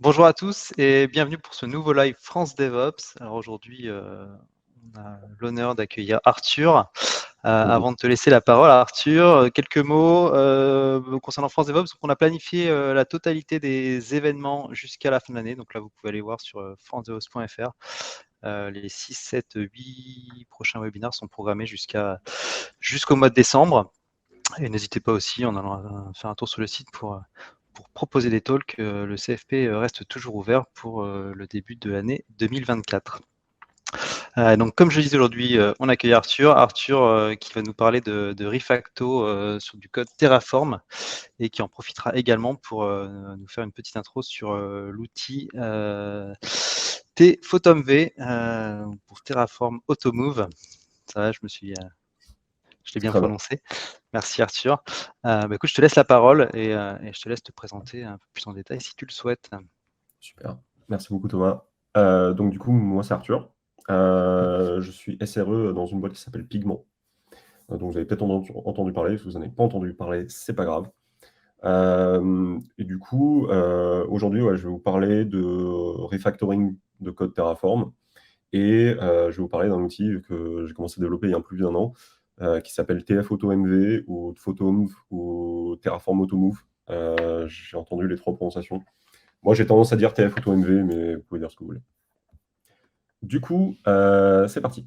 Bonjour à tous et bienvenue pour ce nouveau live France DevOps. Alors aujourd'hui, on a l'honneur d'accueillir Arthur. Avant de te laisser la parole, Arthur, quelques mots concernant France DevOps. Donc, on a planifié la totalité des événements jusqu'à la fin de l'année. Donc là, vous pouvez aller voir sur francedevops.fr. Les 6, 7, 8 prochains webinaires sont programmés jusqu'au mois de décembre. Et n'hésitez pas aussi, en allant faire un tour sur le site pour proposer des talks. Le CFP reste toujours ouvert pour le début de l'année 2024. Donc, comme je le disais aujourd'hui, on accueille Arthur. Arthur qui va nous parler de Refacto sur du code Terraform et qui en profitera également pour nous faire une petite intro sur l'outil T-PhotomV pour Terraform Automove. Ça va, je l'ai bien Très bien. prononcé. Merci Arthur. Écoute, je te laisse la parole et je te laisse te présenter un peu plus en détail si tu le souhaites. Super. Merci beaucoup, Thomas. Donc, du coup, moi, c'est Arthur. Je suis SRE dans une boîte qui s'appelle Pigment. Donc, vous avez peut-être entendu parler. Si vous n'en avez pas entendu parler, c'est pas grave. Et du coup, aujourd'hui, je vais vous parler de refactoring de code Terraform. Et je vais vous parler d'un outil que j'ai commencé à développer il y a un peu plus d'1 an, qui s'appelle TF-AutoMV ou Photomove ou Terraform Automove. J'ai entendu les 3 prononciations. Moi, j'ai tendance à dire TF-AutoMV, mais vous pouvez dire ce que vous voulez. Du coup, c'est parti.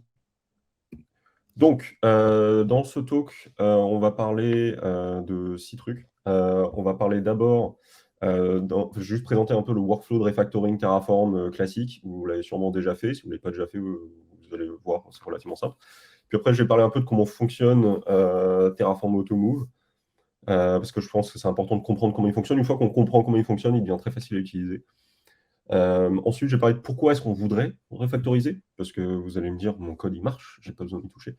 Donc, dans ce talk, on va parler de 6 trucs. On va parler d'abord, juste présenter un peu le workflow de refactoring Terraform classique. Vous l'avez sûrement déjà fait. Si vous ne l'avez pas déjà fait, vous allez voir, c'est relativement simple. Puis après, je vais parler un peu de comment fonctionne Terraform Automove, parce que je pense que c'est important de comprendre comment il fonctionne. Une fois qu'on comprend comment il fonctionne, il devient très facile à utiliser. Ensuite, je vais parler de pourquoi est-ce qu'on voudrait refactoriser, parce que vous allez me dire, mon code, il marche, j'ai pas besoin d'y toucher.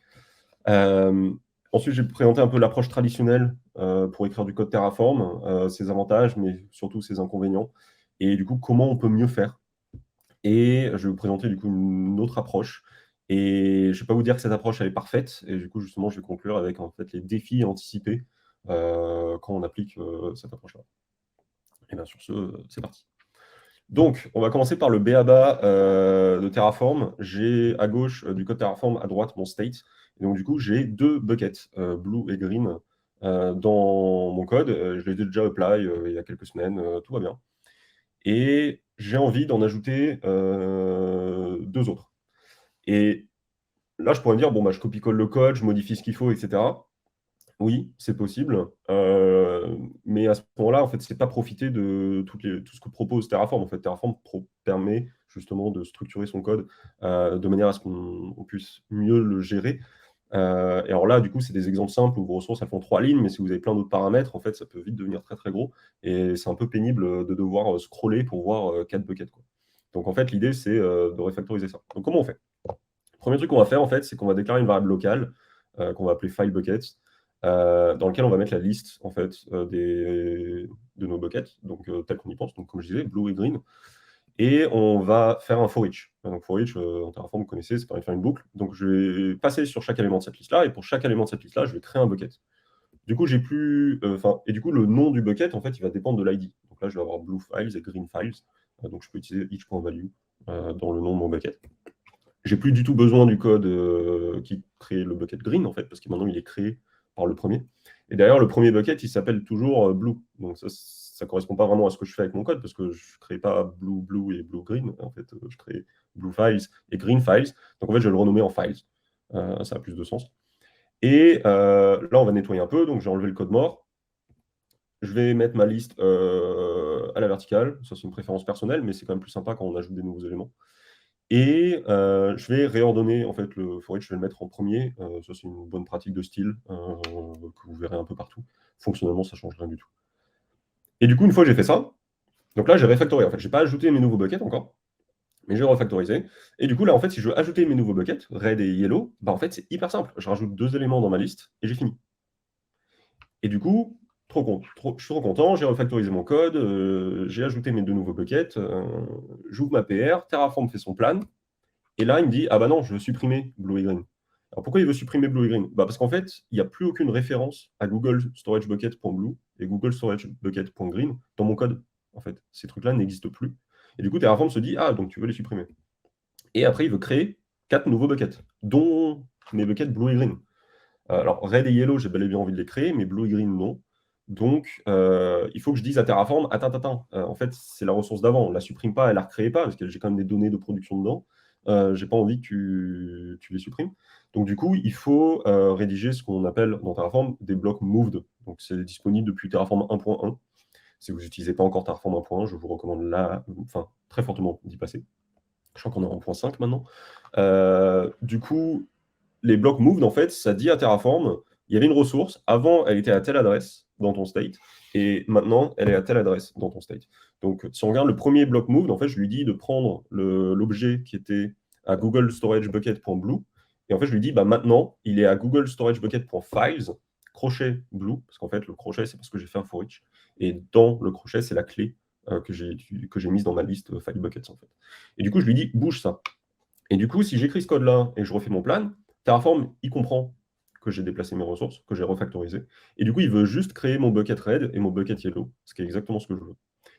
Ensuite, je vais présenter un peu l'approche traditionnelle pour écrire du code Terraform, ses avantages, mais surtout ses inconvénients, et du coup, comment on peut mieux faire. Et je vais vous présenter du coup une autre approche, et je ne vais pas vous dire que cette approche elle est parfaite, et du coup, justement, je vais conclure avec en fait les défis anticipés quand on applique cette approche-là. Et bien sur ce, c'est parti. Donc, on va commencer par le b.a.-ba de Terraform. J'ai à gauche du code Terraform, à droite mon state. Et donc, du coup, j'ai 2 buckets, blue et green, dans mon code. Je les ai déjà apply il y a quelques semaines, tout va bien. Et j'ai envie d'en ajouter 2 autres. Et là, je pourrais me dire, bon, je copie-colle le code, je modifie ce qu'il faut, etc. Oui, c'est possible, mais à ce moment-là, en fait, c'est pas profiter de tout ce que propose Terraform. En fait, Terraform permet justement de structurer son code de manière à ce qu'on puisse mieux le gérer. Et alors là, du coup, c'est des exemples simples où vos ressources, elles font 3 lignes, mais si vous avez plein d'autres paramètres, en fait, ça peut vite devenir très, très gros. Et c'est un peu pénible de devoir scroller pour voir 4 buckets, quoi. Donc, en fait, l'idée, c'est de refactoriser ça. Donc, comment on fait? Premier truc qu'on va faire, en fait, c'est qu'on va déclarer une variable locale qu'on va appeler fileBuckets, dans lequel on va mettre la liste en fait, de nos buckets, donc tel qu'on y pense, donc comme je disais, blue et green. Et on va faire un for each. Donc for each, en Terraform, vous connaissez, ça permet de faire une boucle. Donc je vais passer sur chaque élément de cette liste-là, et pour chaque élément de cette liste-là, je vais créer un bucket. Du coup, j'ai plus, et du coup, le nom du bucket, en fait, il va dépendre de l'ID. Donc là, je vais avoir blue files et green files. Donc je peux utiliser each.value dans le nom de mon bucket. J'ai plus du tout besoin du code qui crée le bucket green, en fait, parce que maintenant, il est créé par le premier. Et d'ailleurs, le premier bucket, il s'appelle toujours blue. Donc ça ne correspond pas vraiment à ce que je fais avec mon code, parce que je ne crée pas blue et blue green. En fait, je crée blue files et green files. Donc en fait, je vais le renommer en files. Ça a plus de sens. Et là, on va nettoyer un peu. Donc j'ai enlevé le code mort. Je vais mettre ma liste à la verticale. Ça, c'est une préférence personnelle, mais c'est quand même plus sympa quand on ajoute des nouveaux éléments. Et je vais réordonner en fait le for each, je vais le mettre en premier. Ça, c'est une bonne pratique de style que vous verrez un peu partout. Fonctionnellement, ça ne change rien du tout. Et du coup, une fois que j'ai fait ça, donc là, j'ai refactoré. En fait, je n'ai pas ajouté mes nouveaux buckets encore, mais j'ai refactorisé. Et du coup, là, en fait, si je veux ajouter mes nouveaux buckets, red et yellow, en fait, c'est hyper simple. Je rajoute 2 éléments dans ma liste et j'ai fini. Et du coup, je suis trop content, j'ai refactorisé mon code, j'ai ajouté mes 2 nouveaux buckets, j'ouvre ma PR, Terraform fait son plan. Et là, il me dit, ah bah non, je veux supprimer Blue et Green. Alors pourquoi il veut supprimer Blue et Green? Parce qu'en fait, il n'y a plus aucune référence à Google Storage Bucket.blue et Google Storage Bucket.green dans mon code. En fait, ces trucs-là n'existent plus. Et du coup, Terraform se dit, ah, donc tu veux les supprimer. Et après, il veut créer 4 nouveaux buckets, dont mes buckets blue et green. Alors, red et yellow, j'ai bel et bien envie de les créer, mais blue et green, non. Donc, il faut que je dise à Terraform, attends, en fait, c'est la ressource d'avant, on ne la supprime pas, elle ne la recrée pas, parce que j'ai quand même des données de production dedans. J'ai pas envie que tu les supprimes. Donc, du coup, il faut rédiger ce qu'on appelle dans Terraform des blocs moved. Donc, c'est disponible depuis Terraform 1.1. Si vous n'utilisez pas encore Terraform 1.1, je vous recommande là, enfin, très fortement d'y passer. Je crois qu'on est en 1.5 maintenant. Du coup, les blocs moved, en fait, ça dit à Terraform, il y avait une ressource, avant, elle était à telle adresse dans ton state, et maintenant, elle est à telle adresse dans ton state. Donc, si on regarde le premier bloc moved, en fait, je lui dis de prendre l'objet qui était à Google Storage Bucket.blue, et en fait, je lui dis, bah, maintenant, il est à Google Storage Bucket.files, crochet blue, parce qu'en fait, le crochet, c'est parce que j'ai fait un for each, et dans le crochet, c'est la clé que j'ai mise dans ma liste file buckets, en fait. Et du coup, je lui dis, bouge ça. Et du coup, si j'écris ce code-là et je refais mon plan, Terraform, il comprend que j'ai déplacé mes ressources, que j'ai refactorisé. Et du coup, il veut juste créer mon bucket red et mon bucket yellow, ce qui est exactement ce que je veux.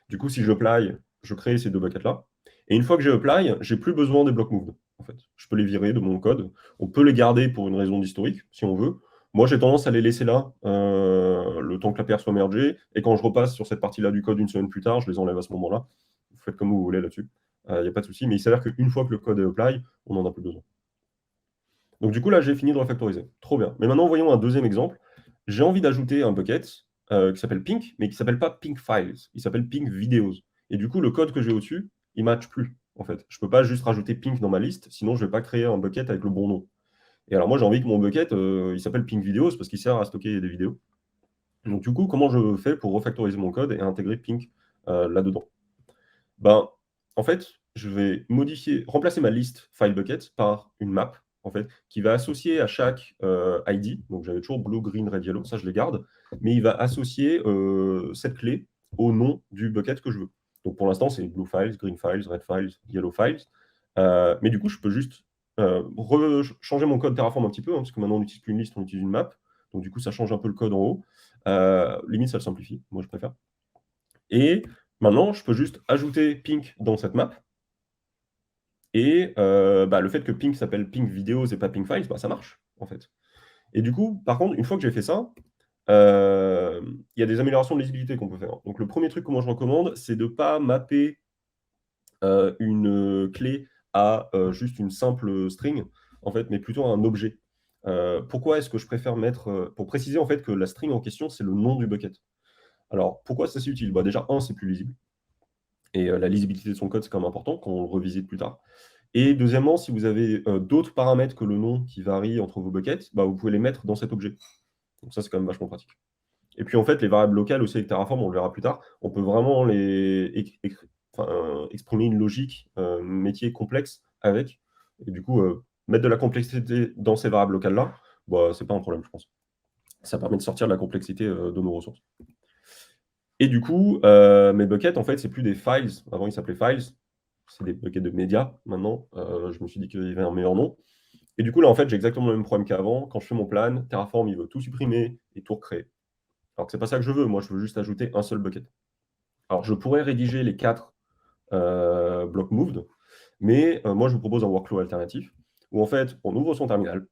Du coup, si je apply, je crée ces deux buckets-là. Et une fois que j'ai apply, j'ai plus besoin des blocs moved. En fait, je peux les virer de mon code. On peut les garder pour une raison d'historique, si on veut. Moi, j'ai tendance à les laisser là, le temps que la paire soit mergée. Et quand je repasse sur cette partie-là du code une semaine plus tard, je les enlève à ce moment-là. Vous faites comme vous voulez là-dessus. Il n'y a pas de souci. Mais il s'avère qu'une fois que le code est apply, on n'en a plus besoin. Donc du coup, là, j'ai fini de refactoriser. Trop bien. Mais maintenant, voyons un deuxième exemple. J'ai envie d'ajouter un bucket qui s'appelle Pink, mais qui ne s'appelle pas Pink Files. Il s'appelle Pink Videos. Et du coup, le code que j'ai au-dessus, il ne match plus, en fait. Je ne peux pas juste rajouter Pink dans ma liste, sinon je ne vais pas créer un bucket avec le bon nom. Et alors moi, j'ai envie que mon bucket, il s'appelle Pink Videos parce qu'il sert à stocker des vidéos. Donc du coup, comment je fais pour refactoriser mon code et intégrer Pink là-dedans? Ben, en fait, je vais remplacer ma liste file bucket par une map, en fait, qui va associer à chaque ID, donc j'avais toujours blue, green, red, yellow, ça je les garde, mais il va associer cette clé au nom du bucket que je veux. Donc pour l'instant, c'est blue files, green files, red files, yellow files. Mais du coup, je peux juste changer mon code Terraform un petit peu, hein, parce que maintenant on n'utilise plus une liste, on utilise une map. Donc du coup, ça change un peu le code en haut. Limite, ça le simplifie, moi je préfère. Et maintenant, je peux juste ajouter Pink dans cette map. Et le fait que Pink s'appelle Pink Videos et pas Pink Files, ça marche, en fait. Et du coup, par contre, une fois que j'ai fait ça, il y a des améliorations de lisibilité qu'on peut faire. Donc le premier truc que moi je recommande, c'est de ne pas mapper une clé à juste une simple string, en fait, mais plutôt à un objet. Pourquoi est-ce que je préfère mettre... pour préciser, en fait, que la string en question, c'est le nom du bucket. Alors, pourquoi ça c'est utile? Déjà, c'est plus lisible. Et la lisibilité de son code, c'est quand même important quand on le revisite plus tard. Et deuxièmement, si vous avez d'autres paramètres que le nom qui varient entre vos buckets, vous pouvez les mettre dans cet objet. Donc ça, c'est quand même vachement pratique. Et puis en fait, les variables locales aussi avec Terraform, on le verra plus tard, on peut vraiment exprimer une logique métier complexe avec. Et du coup, mettre de la complexité dans ces variables locales-là, c'est pas un problème, je pense. Ça permet de sortir de la complexité de nos ressources. Et du coup, mes buckets, en fait, c'est plus des files. Avant, ils s'appelaient files. C'est des buckets de médias maintenant. Je me suis dit qu'il y avait un meilleur nom. Et du coup, là, en fait, j'ai exactement le même problème qu'avant. Quand je fais mon plan, Terraform, il veut tout supprimer et tout recréer. Alors que c'est pas ça que je veux. Moi, je veux juste ajouter un seul bucket. Alors, je pourrais rédiger les 4 blocs moved, mais moi, je vous propose un workflow alternatif où, en fait, on ouvre son terminal,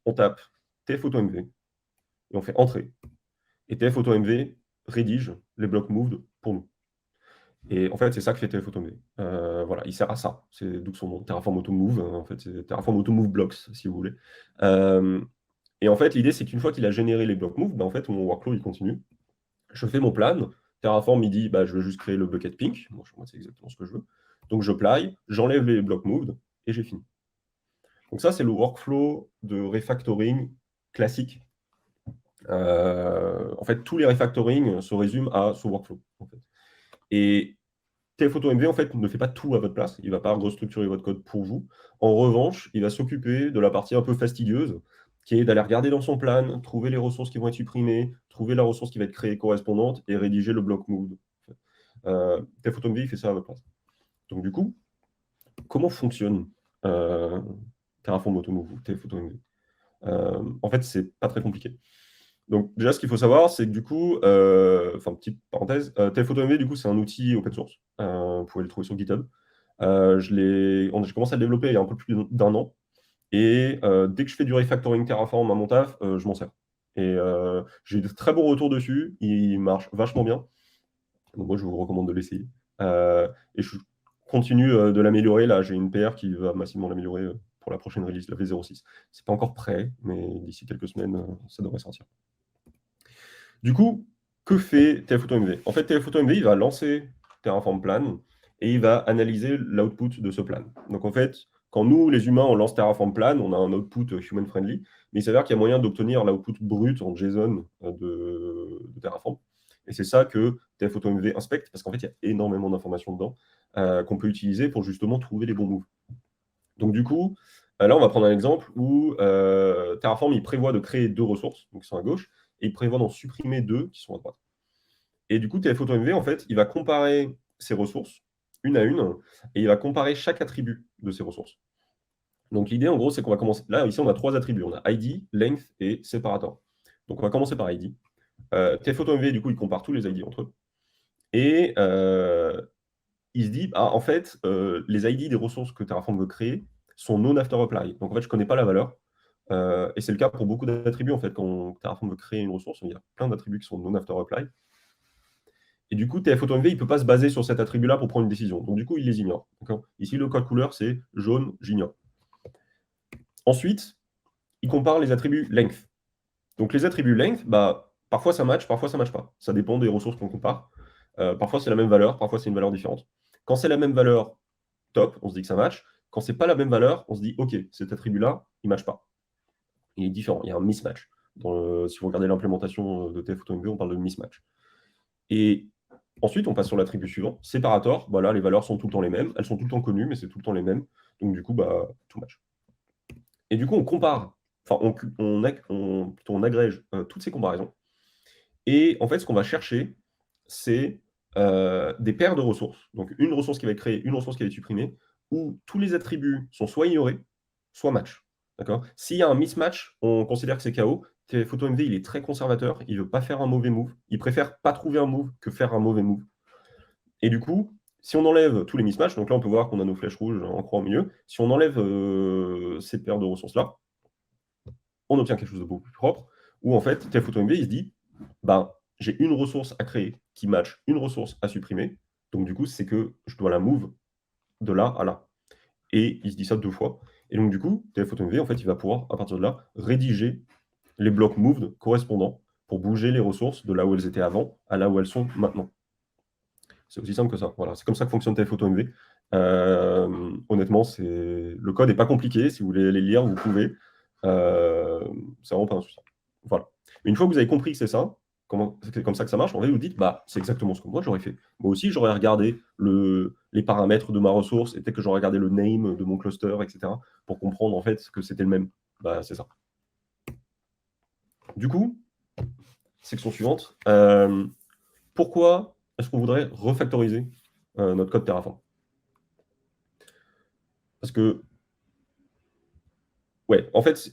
on tape tf-auto-mv et on fait entrée. Et tf-auto-mv rédige les blocs moved pour nous. Et en fait, c'est ça que fait tf-auto-mv. Voilà, il sert à ça. C'est d'où son nom, Terraform Auto-Move. En fait, c'est Terraform Auto-Move Blocks, si vous voulez. Et en fait, l'idée, c'est qu'une fois qu'il a généré les blocs move, en fait, mon workflow, il continue. Je fais mon plan. Terraform, il dit, je veux juste créer le bucket pink. Moi, c'est exactement ce que je veux. Donc, je apply, j'enlève les blocs moved et j'ai fini. Donc ça, c'est le workflow de refactoring classique. En fait, tous les refactoring se résument à ce workflow. En fait. Et tf-auto-mv, en fait, ne fait pas tout à votre place. Il ne va pas restructurer votre code pour vous. En revanche, il va s'occuper de la partie un peu fastidieuse, qui est d'aller regarder dans son plan, trouver les ressources qui vont être supprimées, trouver la ressource qui va être créée correspondante et rédiger le bloc move. tf-auto-mv, il fait ça à votre place. Donc, du coup, comment fonctionne Terraform Automove ou tf-auto-mv En fait, c'est pas très compliqué. Donc déjà, ce qu'il faut savoir, c'est que du coup, petite parenthèse, Telephoto MV, du coup, c'est un outil open source. Vous pouvez le trouver sur GitHub. J'ai commencé à le développer il y a un peu plus d'un an. Et dès que je fais du refactoring Terraform à mon taf, je m'en sers. Et j'ai eu de très bons retours dessus. Il marche vachement bien. Donc moi, je vous recommande de l'essayer. Et je continue de l'améliorer. Là, j'ai une PR qui va massivement l'améliorer pour la prochaine release, la V06. C'est pas encore prêt, mais d'ici quelques semaines, ça devrait sortir. Du coup, que fait Telephoto MV? En fait, Telephoto MV, il va lancer Terraform Plan et il va analyser l'output de ce plan. Donc en fait, quand nous, les humains, on lance Terraform Plan, on a un output human-friendly, mais il s'avère qu'il y a moyen d'obtenir l'output brut en JSON de Terraform. Et c'est ça que Telephoto MV inspecte, parce qu'en fait, il y a énormément d'informations dedans qu'on peut utiliser pour justement trouver les bons moves. Donc du coup, là, on va prendre un exemple où Terraform, il prévoit de créer 2 ressources, donc qui sont à gauche, et il prévoit d'en supprimer 2 qui sont à droite. Et du coup, Telephoto MV, en fait, il va comparer ces ressources, une à une, et il va comparer chaque attribut de ces ressources. Donc l'idée, en gros, c'est qu'on va commencer. Là, ici, on a 3 attributs. On a ID, length et separator. Donc on va commencer par ID. Telephoto MV, du coup, il compare tous les ID entre eux. Et il se dit, en fait, les ID des ressources que Terraform veut créer sont non after apply. Donc en fait, je ne connais pas la valeur. Et c'est le cas pour beaucoup d'attributs, en fait. Quand Terraform veut créer une ressource, il y a plein d'attributs qui sont non after apply. Et du coup, Telephoto MV, il ne peut pas se baser sur cet attribut-là pour prendre une décision. Donc du coup, il les ignore. Ici, le code couleur, c'est jaune, j'ignore. Ensuite, il compare les attributs length. Donc les attributs length, parfois ça match, parfois ça ne match pas. Ça dépend des ressources qu'on compare. Parfois c'est la même valeur, parfois c'est une valeur différente. Quand c'est la même valeur, top, on se dit que ça match. Quand c'est pas la même valeur, on se dit ok, cet attribut-là, il ne match pas. Il est différent, il y a un mismatch. Si vous regardez l'implémentation de Telephoto MV, on parle de mismatch. Et ensuite, on passe sur l'attribut suivant, separator. Là, les valeurs sont tout le temps les mêmes. Elles sont tout le temps connues, mais c'est tout le temps les mêmes. Donc du coup, tout match. Et du coup, on compare, on agrège toutes ces comparaisons. Et en fait, ce qu'on va chercher, c'est des paires de ressources. Donc une ressource qui va être créée, une ressource qui va être supprimée, où tous les attributs sont soit ignorés, soit match. D'accord? S'il y a un mismatch, on considère que c'est KO. Telephoto MV, il est très conservateur, il ne veut pas faire un mauvais move. Il préfère pas trouver un move que faire un mauvais move. Et du coup, si on enlève tous les mismatchs, donc là on peut voir qu'on a nos flèches rouges en croix au milieu, si on enlève ces paires de ressources-là, on obtient quelque chose de beaucoup plus propre, où en fait, Telephoto MV, il se dit, j'ai une ressource à créer qui match une ressource à supprimer, donc du coup, c'est que je dois la move de là à là. Et il se dit ça 2 fois. Et donc du coup, Telephoto MV, en fait, il va pouvoir, à partir de là, rédiger les blocs moved correspondants pour bouger les ressources de là où elles étaient avant à là où elles sont maintenant. C'est aussi simple que ça. Voilà, c'est comme ça que fonctionne Telephoto MV. Honnêtement, le code n'est pas compliqué. Si vous voulez les lire, vous pouvez. C'est vraiment pas un souci. Voilà. Une fois que vous avez compris que c'est ça, c'est comme ça que ça marche, en fait, vous dites, c'est exactement ce que moi j'aurais fait. Moi aussi, j'aurais regardé les paramètres de ma ressource, et peut-être que j'aurais regardé le name de mon cluster, etc., pour comprendre en fait que c'était le même. C'est ça. Du coup, section suivante. Pourquoi est-ce qu'on voudrait refactoriser notre code Terraform? Parce que, ouais, en fait,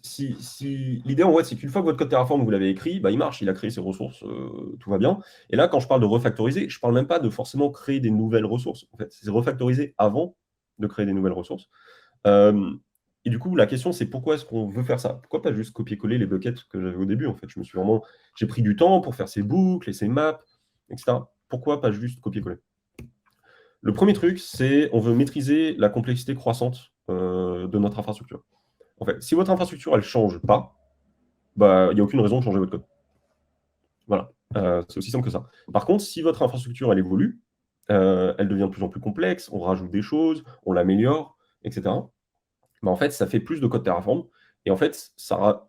l'idée, en vrai, c'est qu'une fois que votre code Terraform, vous l'avez écrit, il marche, il a créé ses ressources, tout va bien. Et là, quand je parle de refactoriser, je ne parle même pas de forcément créer des nouvelles ressources. En fait, c'est refactoriser avant de créer des nouvelles ressources. Et du coup, la question, c'est pourquoi est-ce qu'on veut faire ça? Pourquoi pas juste copier-coller les buckets que j'avais au début? En fait, j'ai pris du temps pour faire ces boucles et ces maps, etc. Pourquoi pas juste copier-coller? Le premier truc, c'est on veut maîtriser la complexité croissante de notre infrastructure. En fait, si votre infrastructure, elle ne change pas, il n'y a aucune raison de changer votre code. Voilà, c'est aussi simple que ça. Par contre, si votre infrastructure, elle évolue, elle devient de plus en plus complexe, on rajoute des choses, on l'améliore, etc. En fait, ça fait plus de code Terraform. Et en fait,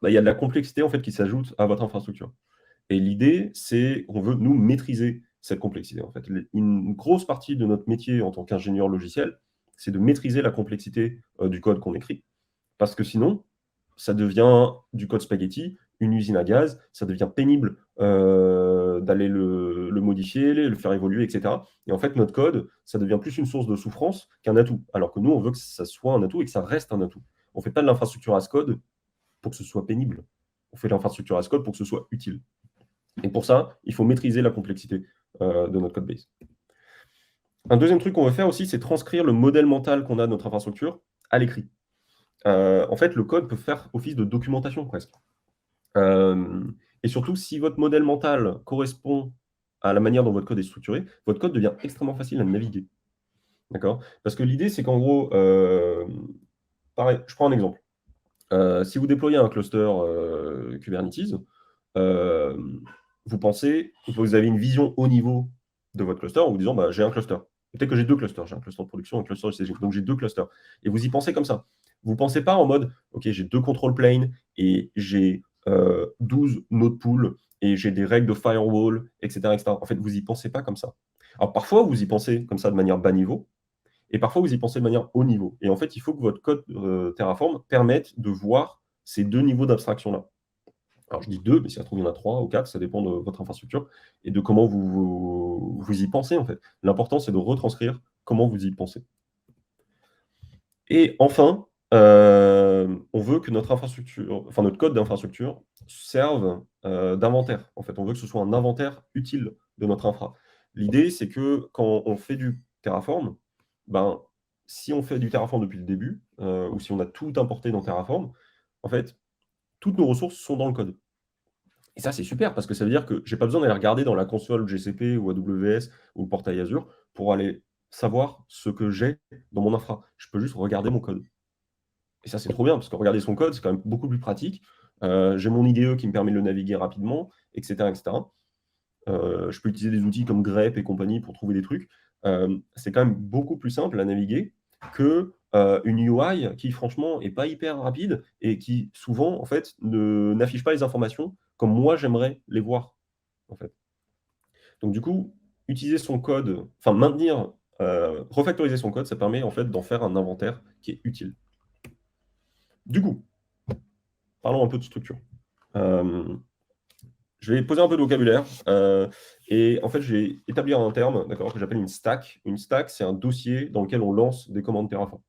il y a de la complexité en fait, qui s'ajoute à votre infrastructure. Et l'idée, c'est qu'on veut, nous, maîtriser cette complexité. En fait, une grosse partie de notre métier en tant qu'ingénieur logiciel, c'est de maîtriser la complexité du code qu'on écrit. Parce que sinon, ça devient du code spaghetti, une usine à gaz, ça devient pénible d'aller le modifier, le faire évoluer, etc. Et en fait, notre code, ça devient plus une source de souffrance qu'un atout. Alors que nous, on veut que ça soit un atout et que ça reste un atout. On ne fait pas de l'infrastructure as code pour que ce soit pénible. On fait l'infrastructure as code pour que ce soit utile. Et pour ça, il faut maîtriser la complexité de notre code base. Un deuxième truc qu'on veut faire aussi, c'est transcrire le modèle mental qu'on a de notre infrastructure à l'écrit. En fait, le code peut faire office de documentation presque. Et surtout, si votre modèle mental correspond à la manière dont votre code est structuré, votre code devient extrêmement facile à naviguer. D'accord? Parce que l'idée, c'est qu'en gros, pareil, je prends un exemple. Si vous déployez un cluster Kubernetes, vous pensez, vous avez une vision haut niveau de votre cluster en vous disant, bah, j'ai un cluster. Peut-être que j'ai deux clusters. J'ai un cluster de production et un cluster de staging. Donc, j'ai deux clusters. Et vous y pensez comme ça. Vous ne pensez pas en mode, OK, j'ai deux control planes et j'ai 12 node pools et j'ai des règles de firewall, etc., etc. En fait, vous n'y pensez pas comme ça. Alors, parfois, vous y pensez comme ça de manière bas niveau. Et parfois, vous y pensez de manière haut niveau. Et en fait, il faut que votre code Terraform permette de voir ces deux niveaux d'abstraction-là. Alors, je dis deux, mais si ça se trouve, il y en a trois ou quatre, ça dépend de votre infrastructure et de comment vous y pensez, en fait. L'important, c'est de retranscrire comment vous y pensez. Et enfin, on veut que notre infrastructure, enfin notre code d'infrastructure serve d'inventaire. En fait, on veut que ce soit un inventaire utile de notre infra. L'idée, c'est que quand on fait du Terraform, ben, si on fait du Terraform depuis le début, ou si on a tout importé dans Terraform, en fait, toutes nos ressources sont dans le code. Et ça, c'est super parce que ça veut dire que je n'ai pas besoin d'aller regarder dans la console GCP ou AWS ou le portail Azure pour aller savoir ce que j'ai dans mon infra. Je peux juste regarder mon code. Et ça, c'est trop bien parce que regarder son code, c'est quand même beaucoup plus pratique. J'ai mon IDE qui me permet de le naviguer rapidement, etc., etc. Je peux utiliser des outils comme grep et compagnie pour trouver des trucs. C'est quand même beaucoup plus simple à naviguer que une UI qui, franchement, n'est pas hyper rapide et qui, souvent, en fait, n'affiche pas les informations comme moi, j'aimerais les voir, en fait. Donc, du coup, utiliser son code, enfin, refactoriser son code, ça permet, en fait, d'en faire un inventaire qui est utile. Du coup, parlons un peu de structure. Je vais poser un peu de vocabulaire. Et en fait, je vais établir un terme que j'appelle une stack. Une stack, c'est un dossier dans lequel on lance des commandes Terraform.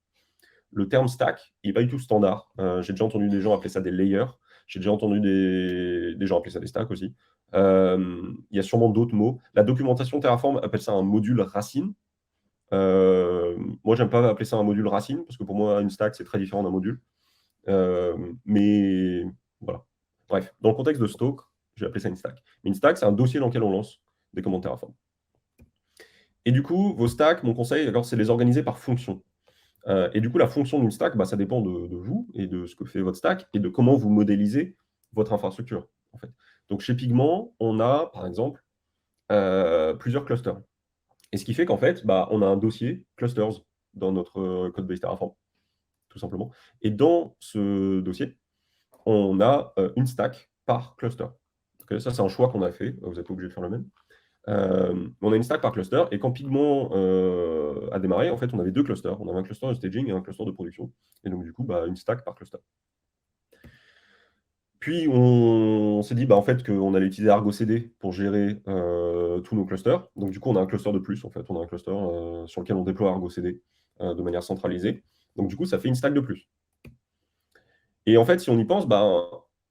Le terme stack, il n'est pas du tout standard. J'ai déjà entendu des gens appeler ça des layers. J'ai déjà entendu des gens appeler ça des stacks aussi. Il y a sûrement d'autres mots. La documentation Terraform appelle ça un module racine. Moi, j'aime pas appeler ça un module racine, parce que pour moi, une stack, c'est très différent d'un module. Mais voilà. Bref, dans le contexte de Stoke, je vais appeler ça une stack. Une stack, c'est un dossier dans lequel on lance des commandes Terraform. Et du coup, vos stacks, mon conseil, c'est de les organiser par fonction. Et du coup, la fonction d'une stack, ça dépend de vous et de ce que fait votre stack et de comment vous modélisez votre infrastructure. En fait. Donc, chez Pigment, on a, par exemple, plusieurs clusters. Et ce qui fait qu'en fait, on a un dossier clusters dans notre code base Terraform, tout simplement. Et dans ce dossier, on a une stack par cluster. Okay, ça, c'est un choix qu'on a fait. Vous n'êtes pas obligé de faire le même. On a une stack par cluster. Et quand Pigment a démarré, en fait, on avait deux clusters. On avait un cluster de staging et un cluster de production. Et donc, du coup, une stack par cluster. Puis, on s'est dit en fait, qu'on allait utiliser Argo CD pour gérer tous nos clusters. Donc, du coup, on a un cluster de plus. En fait, on a un cluster sur lequel on déploie Argo CD de manière centralisée. Donc, du coup, ça fait une stack de plus. Et en fait, si on y pense,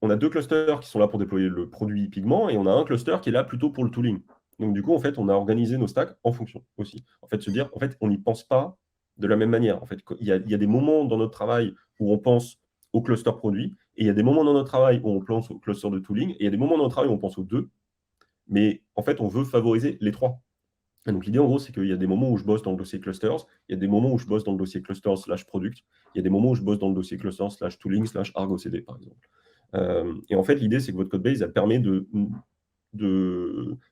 on a deux clusters qui sont là pour déployer le produit Pigment et on a un cluster qui est là plutôt pour le tooling. Donc, du coup, en fait, on a organisé nos stacks en fonction aussi. En fait, se dire, en fait, on n'y pense pas de la même manière. En fait, il y a des moments dans notre travail où on pense au cluster produit et il y a des moments dans notre travail où on pense au cluster de tooling et il y a des moments dans notre travail où on pense aux deux. Mais en fait, on veut favoriser les trois. Et donc, l'idée, en gros, c'est qu'il y a des moments où je bosse dans le dossier clusters, il y a des moments où je bosse dans le dossier clusters/product, il y a des moments où je bosse dans le dossier clusters/tooling/argo CD, par exemple. Et en fait, l'idée, c'est que votre code base, elle permet de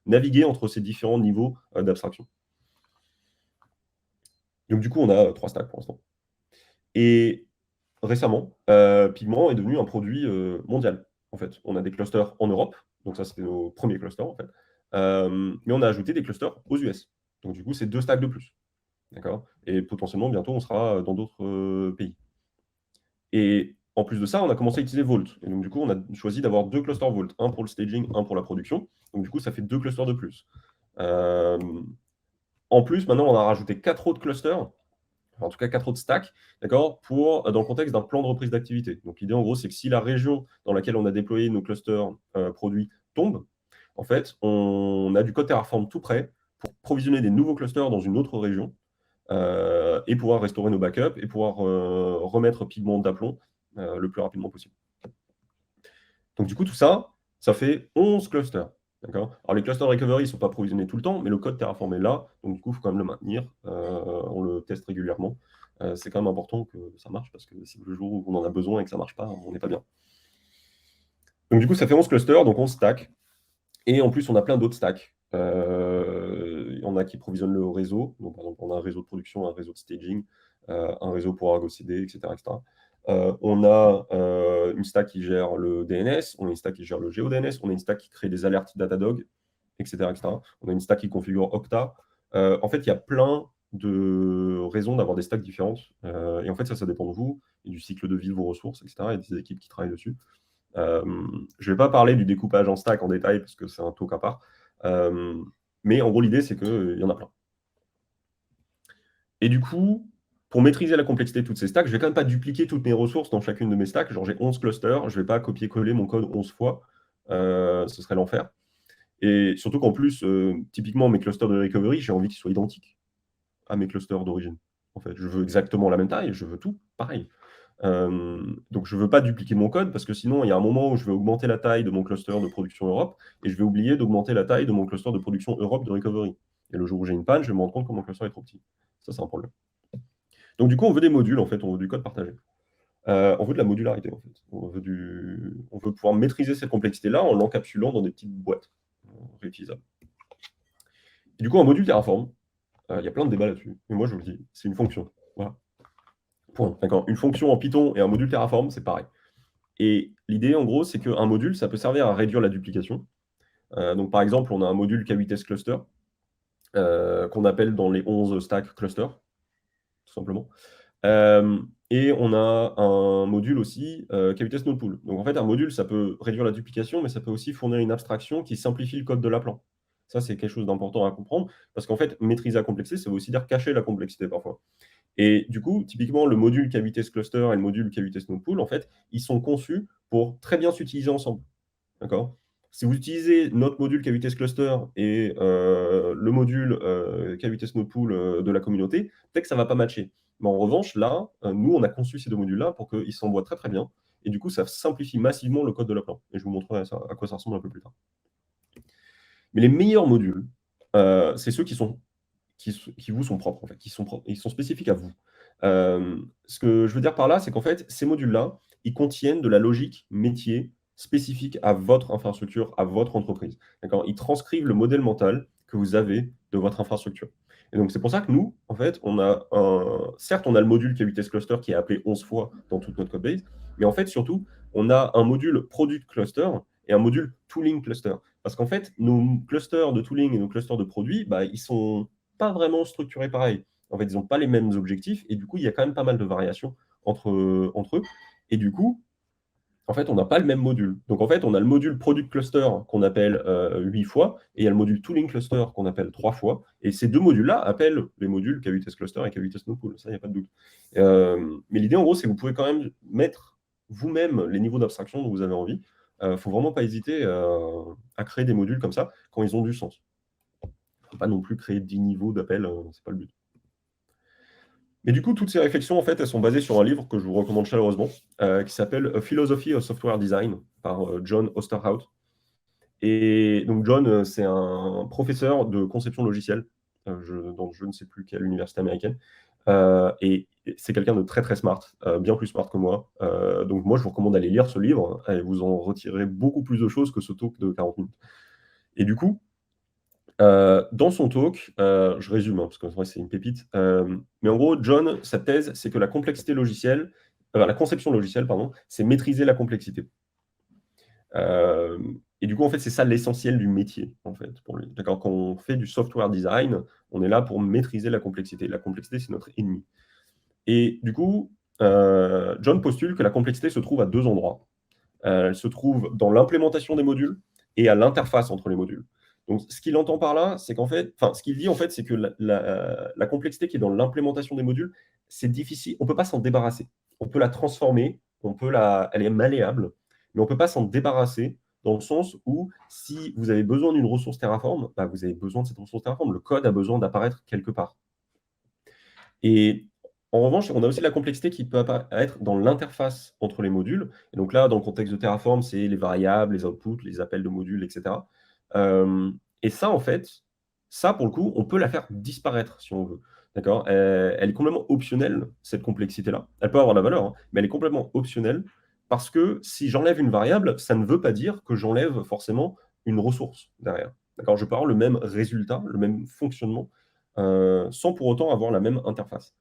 naviguer entre ces différents niveaux d'abstraction. Donc, du coup, on a trois stacks pour l'instant. Et récemment, Pigment est devenu un produit mondial. En fait, on a des clusters en Europe, donc ça, c'était nos premiers clusters, en fait. Mais on a ajouté des clusters aux US. Donc, du coup, c'est deux stacks de plus. D'accord. Et potentiellement, bientôt, on sera dans d'autres pays. Et en plus de ça, on a commencé à utiliser Vault. Et donc, du coup, on a choisi d'avoir deux clusters Vault, un pour le staging, un pour la production. Donc, du coup, ça fait deux clusters de plus. En plus, maintenant, on a rajouté 4 autres clusters en tout cas 4 autres stacks, d'accord, dans le contexte d'un plan de reprise d'activité. Donc l'idée en gros, c'est que si la région dans laquelle on a déployé nos clusters produits tombe, en fait, on a du code Terraform tout prêt pour provisionner des nouveaux clusters dans une autre région et pouvoir restaurer nos backups et pouvoir remettre Pigment d'aplomb le plus rapidement possible. Donc du coup, tout ça, ça fait 11 clusters. D'accord. Alors les clusters recovery ne sont pas provisionnés tout le temps, mais le code Terraform est là, donc du coup, il faut quand même le maintenir. On le teste régulièrement. C'est quand même important que ça marche, parce que si le jour où on en a besoin et que ça ne marche pas, on n'est pas bien. Donc du coup, ça fait 11 clusters, donc 11 stacks. Et en plus, on a plein d'autres stacks. Il y en a qui provisionnent le réseau. Donc, par exemple, on a un réseau de production, un réseau de staging, un réseau pour Argo CD, etc. etc. On a une stack qui gère le DNS, on a une stack qui gère le GeoDNS, on a une stack qui crée des alertes Datadog, etc. etc. On a une stack qui configure Okta. En fait, il y a plein de raisons d'avoir des stacks différentes. Et en fait, ça dépend de vous et du cycle de vie de vos ressources, etc. Il y a des équipes qui travaillent dessus. Je ne vais pas parler du découpage en stack en détail parce que c'est un talk à part. Mais en gros, l'idée, c'est qu'il y en a plein. Et du coup, pour maîtriser la complexité de toutes ces stacks, je ne vais quand même pas dupliquer toutes mes ressources dans chacune de mes stacks. Genre, j'ai 11 clusters, je ne vais pas copier-coller mon code 11 fois. Ce serait l'enfer. Et surtout qu'en plus, typiquement, mes clusters de recovery, j'ai envie qu'ils soient identiques à mes clusters d'origine. En fait, je veux exactement la même taille, je veux tout pareil. Donc, je ne veux pas dupliquer mon code parce que sinon, il y a un moment où je vais augmenter la taille de mon cluster de production Europe et je vais oublier d'augmenter la taille de mon cluster de production Europe de recovery. Et le jour où j'ai une panne, je vais me rendre compte que mon cluster est trop petit. Ça, c'est un problème. Donc, du coup, on veut des modules, en fait, on veut du code partagé. On veut de la modularité, en fait. On veut pouvoir maîtriser cette complexité-là en l'encapsulant dans des petites boîtes réutilisables. Et du coup, un module Terraform, il y a plein de débats là-dessus. Mais moi, je vous le dis, c'est une fonction. Voilà. Point. D'accord. Une fonction en Python et un module Terraform, c'est pareil. Et l'idée, en gros, c'est qu'un module, ça peut servir à réduire la duplication. Donc, par exemple, on a un module K8s cluster qu'on appelle dans les 11 stacks cluster, tout simplement. Et on a un module aussi K8s node pool. Donc, en fait, un module, ça peut réduire la duplication, mais ça peut aussi fournir une abstraction qui simplifie le code de l'appelant. Ça, c'est quelque chose d'important à comprendre, parce qu'en fait, maîtriser la complexité, ça veut aussi dire cacher la complexité parfois. Et du coup, typiquement, le module K8s cluster et le module K8s node pool, en fait, ils sont conçus pour très bien s'utiliser ensemble. D'accord. Si vous utilisez notre module K8s cluster et le module K8s node pool de la communauté, peut-être que ça ne va pas matcher. Mais en revanche, là, nous, on a conçu ces deux modules-là pour qu'ils s'envoient très très bien. Et du coup, ça simplifie massivement le code de l'appelant. Et je vous montrerai ça, à quoi ça ressemble un peu plus tard. Mais les meilleurs modules, c'est ceux qui vous sont propres, en fait, ils sont spécifiques à vous. Ce que je veux dire par là, c'est qu'en fait, ces modules-là, ils contiennent de la logique métier spécifique à votre infrastructure, à votre entreprise. D'accord. Ils transcrivent le modèle mental que vous avez de votre infrastructure. Et donc, c'est pour ça que nous, en fait, certes, on a le module K8s Cluster qui est appelé 11 fois dans toute notre codebase, mais en fait, surtout, on a un module Product Cluster et un module Tooling Cluster. Parce qu'en fait, nos clusters de tooling et nos clusters de produits, bah, ils sont pas vraiment structurés pareil. En fait, ils n'ont pas les mêmes objectifs et du coup, il y a quand même pas mal de variations entre eux. Et du coup, en fait, on n'a pas le même module. Donc, en fait, on a le module Product Cluster qu'on appelle 8 fois et il y a le module Tooling Cluster qu'on appelle 3 fois. Et ces deux modules-là appellent les modules K8s Cluster et K8s Node Pool. Ça, il n'y a pas de doute. Mais l'idée, en gros, c'est que vous pouvez quand même mettre vous-même les niveaux d'abstraction dont vous avez envie. Il ne faut vraiment pas hésiter à créer des modules comme ça quand ils ont du sens. Il ne faut pas non plus créer 10 niveaux d'appel, ce n'est pas le but. Mais du coup, toutes ces réflexions, en fait, elles sont basées sur un livre que je vous recommande chaleureusement, qui s'appelle A Philosophy of Software Design par John Osterhout. Et donc, John, c'est un professeur de conception logicielle dans je ne sais plus quelle université américaine. Et c'est quelqu'un de très, très smart, bien plus smart que moi. Donc, moi, je vous recommande d'aller lire ce livre et vous en retirerez beaucoup plus de choses que ce talk de 40 minutes. Et du coup, dans son talk, je résume, parce que vrai, c'est une pépite, mais en gros, John, sa thèse, c'est que la complexité logicielle, la conception logicielle, pardon, c'est maîtriser la complexité. Et du coup, en fait, c'est ça l'essentiel du métier, en fait, pour lui. D'accord. Quand on fait du software design, on est là pour maîtriser la complexité. La complexité, c'est notre ennemi. Et du coup, John postule que la complexité se trouve à deux endroits. Elle se trouve dans l'implémentation des modules et à l'interface entre les modules. Donc, ce qu'il entend par là, c'est qu'en fait, ce qu'il dit, en fait, c'est que la complexité qui est dans l'implémentation des modules, c'est difficile, on ne peut pas s'en débarrasser. On peut la transformer, elle est malléable, mais on ne peut pas s'en débarrasser dans le sens où si vous avez besoin d'une ressource Terraform, bah, vous avez besoin de cette ressource Terraform. Le code a besoin d'apparaître quelque part. Et en revanche, on a aussi la complexité qui peut être dans l'interface entre les modules. Et donc là, dans le contexte de Terraform, c'est les variables, les outputs, les appels de modules, etc. Et ça, en fait, ça, pour le coup, on peut la faire disparaître si on veut. D'accord? Elle est complètement optionnelle, cette complexité-là. Elle peut avoir de la valeur, hein, mais elle est complètement optionnelle parce que si j'enlève une variable, ça ne veut pas dire que j'enlève forcément une ressource derrière. D'accord? Je peux avoir le même résultat, le même fonctionnement, sans pour autant avoir la même interface.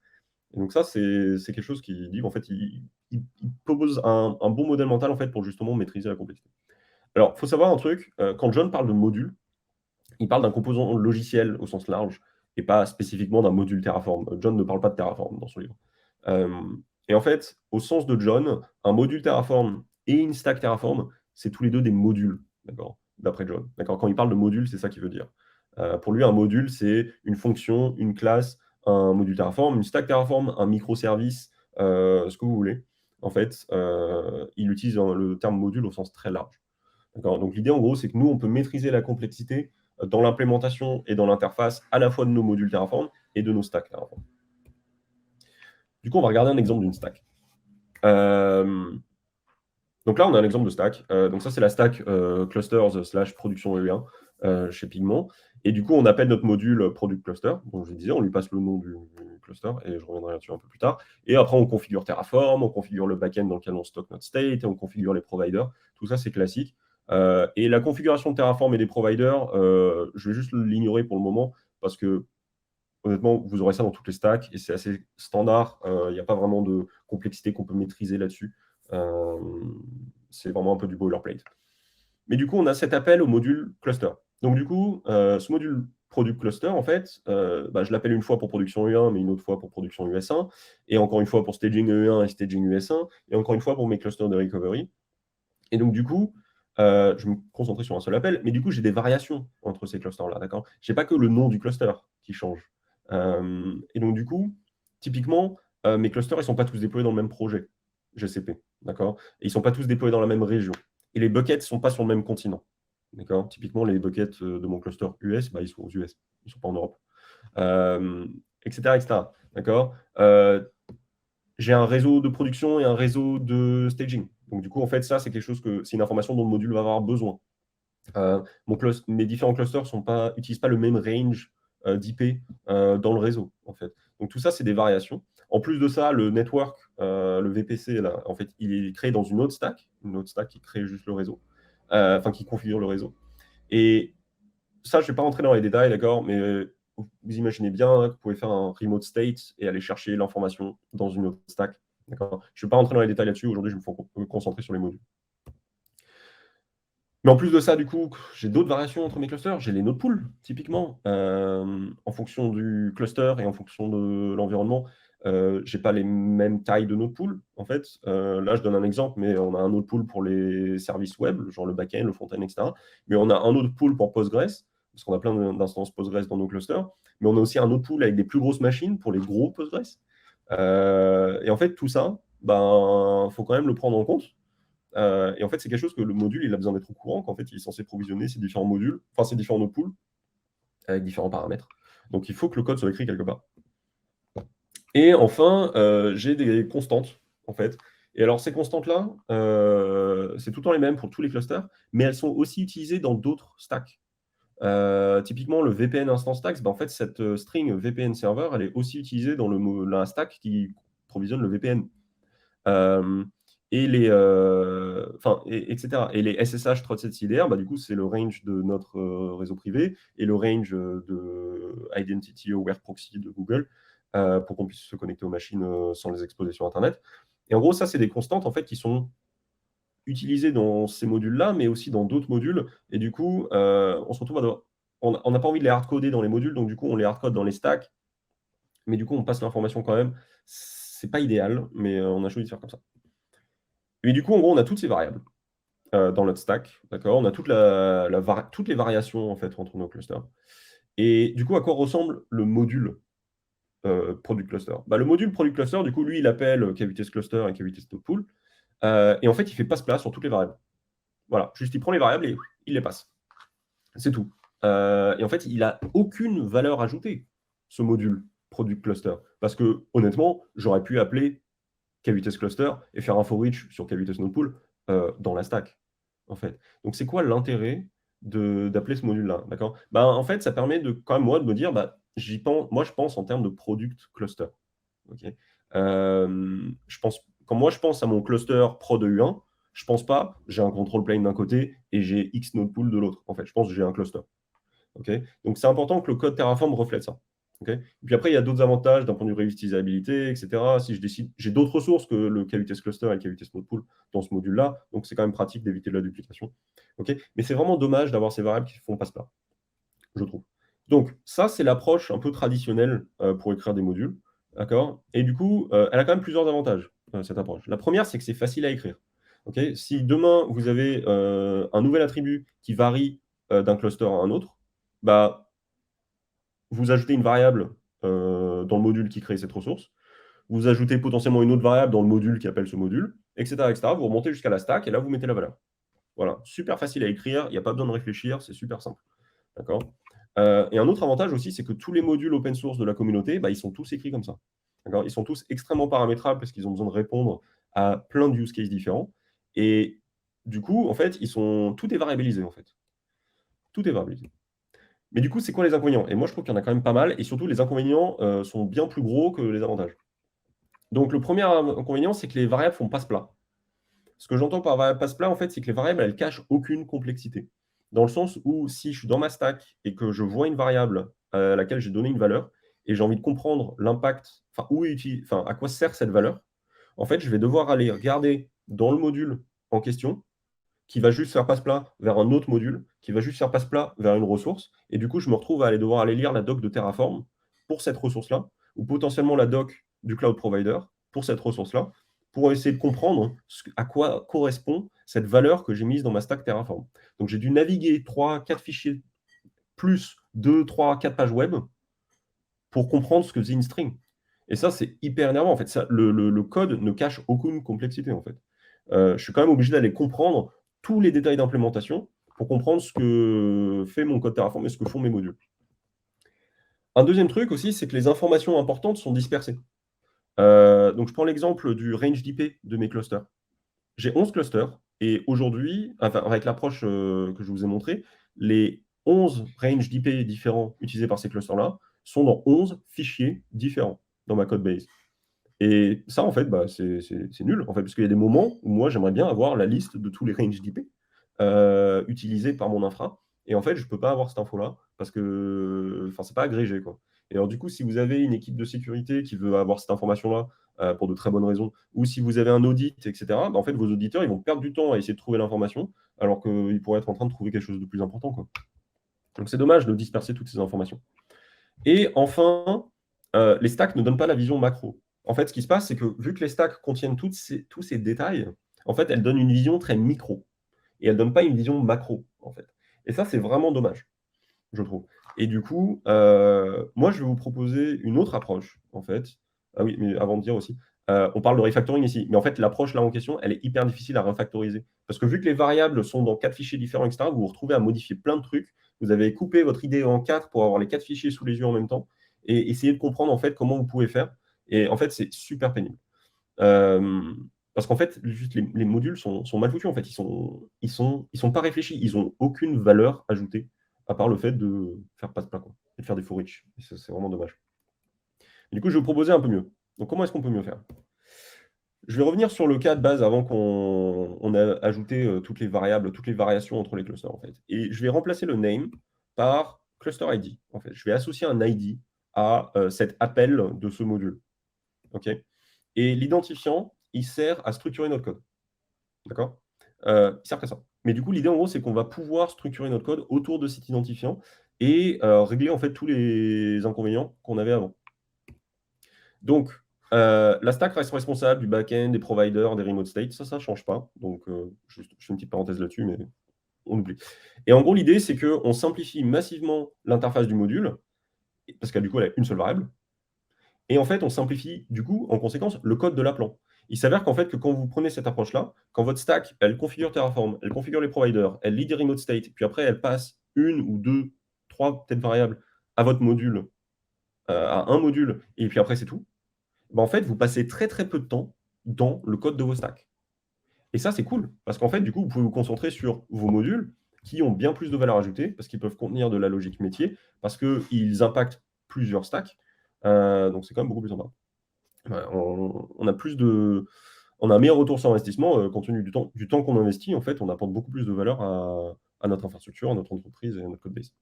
Et donc ça, c'est quelque chose qui dit, en fait, il propose un bon modèle mental en fait, pour justement maîtriser la complexité. Alors, il faut savoir un truc, quand John parle de module, il parle d'un composant logiciel au sens large et pas spécifiquement d'un module Terraform. John ne parle pas de Terraform dans son livre. Et en fait, au sens de John, un module Terraform et une stack Terraform, c'est tous les deux des modules, d'accord, d'après John. D'accord, quand il parle de module, c'est ça qu'il veut dire. Pour lui, un module, c'est une fonction, une classe, un module Terraform, une stack Terraform, un microservice, ce que vous voulez. En fait, il utilise le terme module au sens très large. Donc l'idée, en gros, c'est que nous, on peut maîtriser la complexité dans l'implémentation et dans l'interface à la fois de nos modules Terraform et de nos stacks Terraform. Du coup, on va regarder un exemple d'une stack. Donc là, on a un exemple de stack. Donc ça, c'est la stack clusters / production E1 chez Pigment. Et du coup, on appelle notre module product cluster. Donc je disais, on lui passe le nom du cluster et je reviendrai là-dessus un peu plus tard. Et après, on configure Terraform, on configure le backend dans lequel on stocke notre state et on configure les providers. Tout ça, c'est classique. Et la configuration de Terraform et des providers, je vais juste l'ignorer pour le moment parce que honnêtement, vous aurez ça dans toutes les stacks et c'est assez standard. Il n'y a pas vraiment de complexité qu'on peut maîtriser là-dessus. C'est vraiment un peu du boilerplate. Mais du coup, on a cet appel au module cluster. Donc du coup, ce module product cluster, en fait, je l'appelle une fois pour production U1, mais une autre fois pour production US1, et encore une fois pour staging E1 et staging US1, et encore une fois pour mes clusters de recovery. Et donc du coup, je vais me concentrer sur un seul appel, mais du coup, j'ai des variations entre ces clusters-là, d'accord? Je n'ai pas que le nom du cluster qui change. Et donc du coup, typiquement, mes clusters, ils ne sont pas tous déployés dans le même projet GCP, d'accord? Et ils ne sont pas tous déployés dans la même région. Et les buckets ne sont pas sur le même continent, d'accord? Typiquement, les buckets de mon cluster US, ils sont aux US, ils ne sont pas en Europe, etc., etc., d'accord? J'ai un réseau de production et un réseau de staging. Donc, du coup, en fait, ça, c'est quelque chose c'est une information dont le module va avoir besoin. Mes différents clusters n'utilisent pas le même range d'IP dans le réseau, en fait. Donc, tout ça, c'est des variations. En plus de ça, le network, le VPC, là, en fait, il est créé dans une autre stack qui crée juste le réseau, qui configure le réseau. Et ça, je ne vais pas rentrer dans les détails, d'accord, mais vous imaginez bien que vous pouvez faire un remote state et aller chercher l'information dans une autre stack. D'accord. Je ne vais pas rentrer dans les détails là-dessus. Aujourd'hui, je vais me concentrer sur les modules. Mais en plus de ça, du coup, j'ai d'autres variations entre mes clusters. J'ai les node pools, typiquement. En fonction du cluster et en fonction de l'environnement, je n'ai pas les mêmes tailles de node pools. En fait, là, je donne un exemple, mais on a un node pool pour les services web, genre le backend, le front-end, etc. Mais on a un node pool pour Postgres, parce qu'on a plein d'instances Postgres dans nos clusters. Mais on a aussi un node pool avec des plus grosses machines pour les gros Postgres. Et en fait, tout ça, faut quand même le prendre en compte. Et en fait, c'est quelque chose que le module, il a besoin d'être au courant, qu'en fait, il est censé provisionner ces différents modules, ces différents node pools, avec différents paramètres. Donc, il faut que le code soit écrit quelque part. Et enfin, j'ai des constantes, en fait. Et alors, ces constantes-là, c'est tout le temps les mêmes pour tous les clusters, mais elles sont aussi utilisées dans d'autres stacks. Typiquement, le VPN Instance Stacks, en fait, cette string VPN Server, elle est aussi utilisée dans la stack qui provisionne le VPN. Et les, etc. Et les SSH Trusted CDR, du coup, c'est le range de notre réseau privé et le range de Identity Aware Proxy de Google pour qu'on puisse se connecter aux machines sans les exposer sur Internet. Et en gros, ça, c'est des constantes en fait, qui sont utilisées dans ces modules-là, mais aussi dans d'autres modules. Et du coup, on se retrouve on n'a pas envie de les hardcoder dans les modules, donc du coup, on les hardcode dans les stacks. Mais du coup, on passe l'information quand même. C'est pas idéal, mais on a choisi de faire comme ça. Et du coup, en gros, on a toutes ces variables dans notre stack. D'accord, on a toutes les variations en fait, entre nos clusters. Et du coup, à quoi ressemble le module product cluster. Le module product cluster, du coup, lui, il appelle kvtest cluster et kvtest node pool. Et en fait, il fait passe-plat sur toutes les variables. Voilà, juste il prend les variables et il les passe. C'est tout. Et en fait, il n'a aucune valeur ajoutée, ce module product cluster. Parce que, honnêtement, j'aurais pu appeler kvtest cluster et faire un for each sur kvtest node pool dans la stack, en fait. Donc, c'est quoi l'intérêt d'appeler ce module-là, d'accord? En fait, ça permet de, quand même, moi, de me dire, j'y pense, moi, je pense en termes de product cluster. Okay. Quand moi, je pense à mon cluster prod de U1, je pense pas, j'ai un control plane d'un côté et j'ai X node pool de l'autre. En fait, je pense que j'ai un cluster. Okay. Donc, c'est important que le code Terraform reflète ça. Okay. Et puis après, il y a d'autres avantages d'un point de vue réutilisabilité, etc. Si je décide, j'ai d'autres ressources que le kvtest cluster et le kvtest node pool dans ce module-là, donc c'est quand même pratique d'éviter de la duplication. Okay. Mais c'est vraiment dommage d'avoir ces variables qui font passe-plat, je trouve. Donc, ça, c'est l'approche un peu traditionnelle pour écrire des modules. D'accord. Et du coup, elle a quand même plusieurs avantages, cette approche. La première, c'est que c'est facile à écrire. Okay. Si demain, vous avez un nouvel attribut qui varie d'un cluster à un autre, vous ajoutez une variable dans le module qui crée cette ressource, vous ajoutez potentiellement une autre variable dans le module qui appelle ce module, etc. etc. Vous remontez jusqu'à la stack et là, vous mettez la valeur. Voilà, super facile à écrire, il n'y a pas besoin de réfléchir, c'est super simple. D'accord. Et un autre avantage aussi, c'est que tous les modules open source de la communauté, ils sont tous écrits comme ça. Ils sont tous extrêmement paramétrables parce qu'ils ont besoin de répondre à plein de use cases différents. Et du coup, en fait, tout est variabilisé, en fait. Tout est variabilisé. Mais du coup, c'est quoi les inconvénients? Et moi, je trouve qu'il y en a quand même pas mal. Et surtout, les inconvénients sont bien plus gros que les avantages. Donc, le premier inconvénient, c'est que les variables font passe-plat. Ce que j'entends par variable passe-plat, en fait, c'est que les variables, elles cachent aucune complexité. Dans le sens où, si je suis dans ma stack et que je vois une variable à laquelle j'ai donné une valeur, et j'ai envie de comprendre l'impact, à quoi sert cette valeur, en fait, je vais devoir aller regarder dans le module en question, qui va juste faire passe-plat vers un autre module, qui va juste faire passe-plat vers une ressource, et du coup, je me retrouve à devoir aller lire la doc de Terraform pour cette ressource-là, ou potentiellement la doc du cloud provider pour cette ressource-là, pour essayer de comprendre à quoi correspond cette valeur que j'ai mise dans ma stack Terraform. Donc, j'ai dû naviguer 3, 4 fichiers, plus 2, 3, 4 pages web pour comprendre ce que faisait une string. Et ça, c'est hyper énervant. En fait, le code ne cache aucune complexité. En fait. Je suis quand même obligé d'aller comprendre tous les détails d'implémentation pour comprendre ce que fait mon code Terraform et ce que font mes modules. Un deuxième truc aussi, c'est que les informations importantes sont dispersées. Donc, je prends l'exemple du range d'IP de mes clusters. J'ai 11 clusters et aujourd'hui, avec l'approche que je vous ai montrée, les 11 ranges d'IP différents utilisés par ces clusters-là sont dans 11 fichiers différents dans ma code base. Et ça, en fait, c'est nul, en fait, parce qu'il y a des moments où moi, j'aimerais bien avoir la liste de tous les ranges d'IP utilisés par mon infra. Et en fait, je ne peux pas avoir cette info-là parce que c'est pas agrégé, quoi. Et alors, du coup, si vous avez une équipe de sécurité qui veut avoir cette information-là pour de très bonnes raisons, ou si vous avez un audit, etc., en fait, vos auditeurs, ils vont perdre du temps à essayer de trouver l'information alors qu'ils pourraient être en train de trouver quelque chose de plus important, quoi. Donc, c'est dommage de disperser toutes ces informations. Et enfin, les stacks ne donnent pas la vision macro. En fait, ce qui se passe, c'est que vu que les stacks contiennent tous ces détails, en fait, elles donnent une vision très micro. Et elles ne donnent pas une vision macro, en fait. Et ça, c'est vraiment dommage, je trouve. Et du coup, moi, je vais vous proposer une autre approche, en fait. Ah oui, mais avant de dire aussi, on parle de refactoring ici. Mais en fait, l'approche là en question, elle est hyper difficile à refactoriser. Parce que vu que les variables sont dans 4 fichiers différents, etc., vous vous retrouvez à modifier plein de trucs. Vous avez coupé votre IDE en 4 pour avoir les 4 fichiers sous les yeux en même temps. Et essayer de comprendre en fait comment vous pouvez faire. Et en fait, c'est super pénible. Parce qu'en fait, juste les modules sont mal foutus. En fait, ils sont pas réfléchis. Ils n'ont aucune valeur ajoutée, à part le fait de faire passe-plat, quoi, et de faire des for each. Et ça, c'est vraiment dommage. Et du coup, je vais vous proposer un peu mieux. Donc, comment est-ce qu'on peut mieux faire? Je vais revenir sur le cas de base avant qu'on ait ajouté toutes les variables, toutes les variations entre les clusters, en fait. Et je vais remplacer le name par cluster ID. En fait, je vais associer un ID à cet appel de ce module. OK. Et l'identifiant, il sert à structurer notre code. D'accord. Il sert à ça. Mais du coup, l'idée, en gros, c'est qu'on va pouvoir structurer notre code autour de cet identifiant et régler en fait tous les inconvénients qu'on avait avant. Donc, la stack reste responsable du back-end, des providers, des remote states. Ça ne change pas. Donc, je fais une petite parenthèse là-dessus, mais on oublie. Et en gros, l'idée, c'est qu'on simplifie massivement l'interface du module, parce que du coup, elle a une seule variable. Et en fait, on simplifie, du coup, en conséquence, le code de l'appelant. Il s'avère qu'en fait, que quand vous prenez cette approche-là, quand votre stack, elle configure Terraform, elle configure les providers, elle lit des remote state, puis après, elle passe une ou deux, trois peut-être variables à votre module, à un module, et puis après, c'est tout. En fait, vous passez très très peu de temps dans le code de vos stacks. Et ça, c'est cool, parce qu'en fait, du coup, vous pouvez vous concentrer sur vos modules qui ont bien plus de valeur ajoutée, parce qu'ils peuvent contenir de la logique métier, parce qu'ils impactent plusieurs stacks. Donc, c'est quand même beaucoup plus sympa. On a on a un meilleur retour sur investissement compte tenu du temps qu'on investit. En fait, on apporte beaucoup plus de valeur à notre infrastructure, à notre entreprise et à notre code base.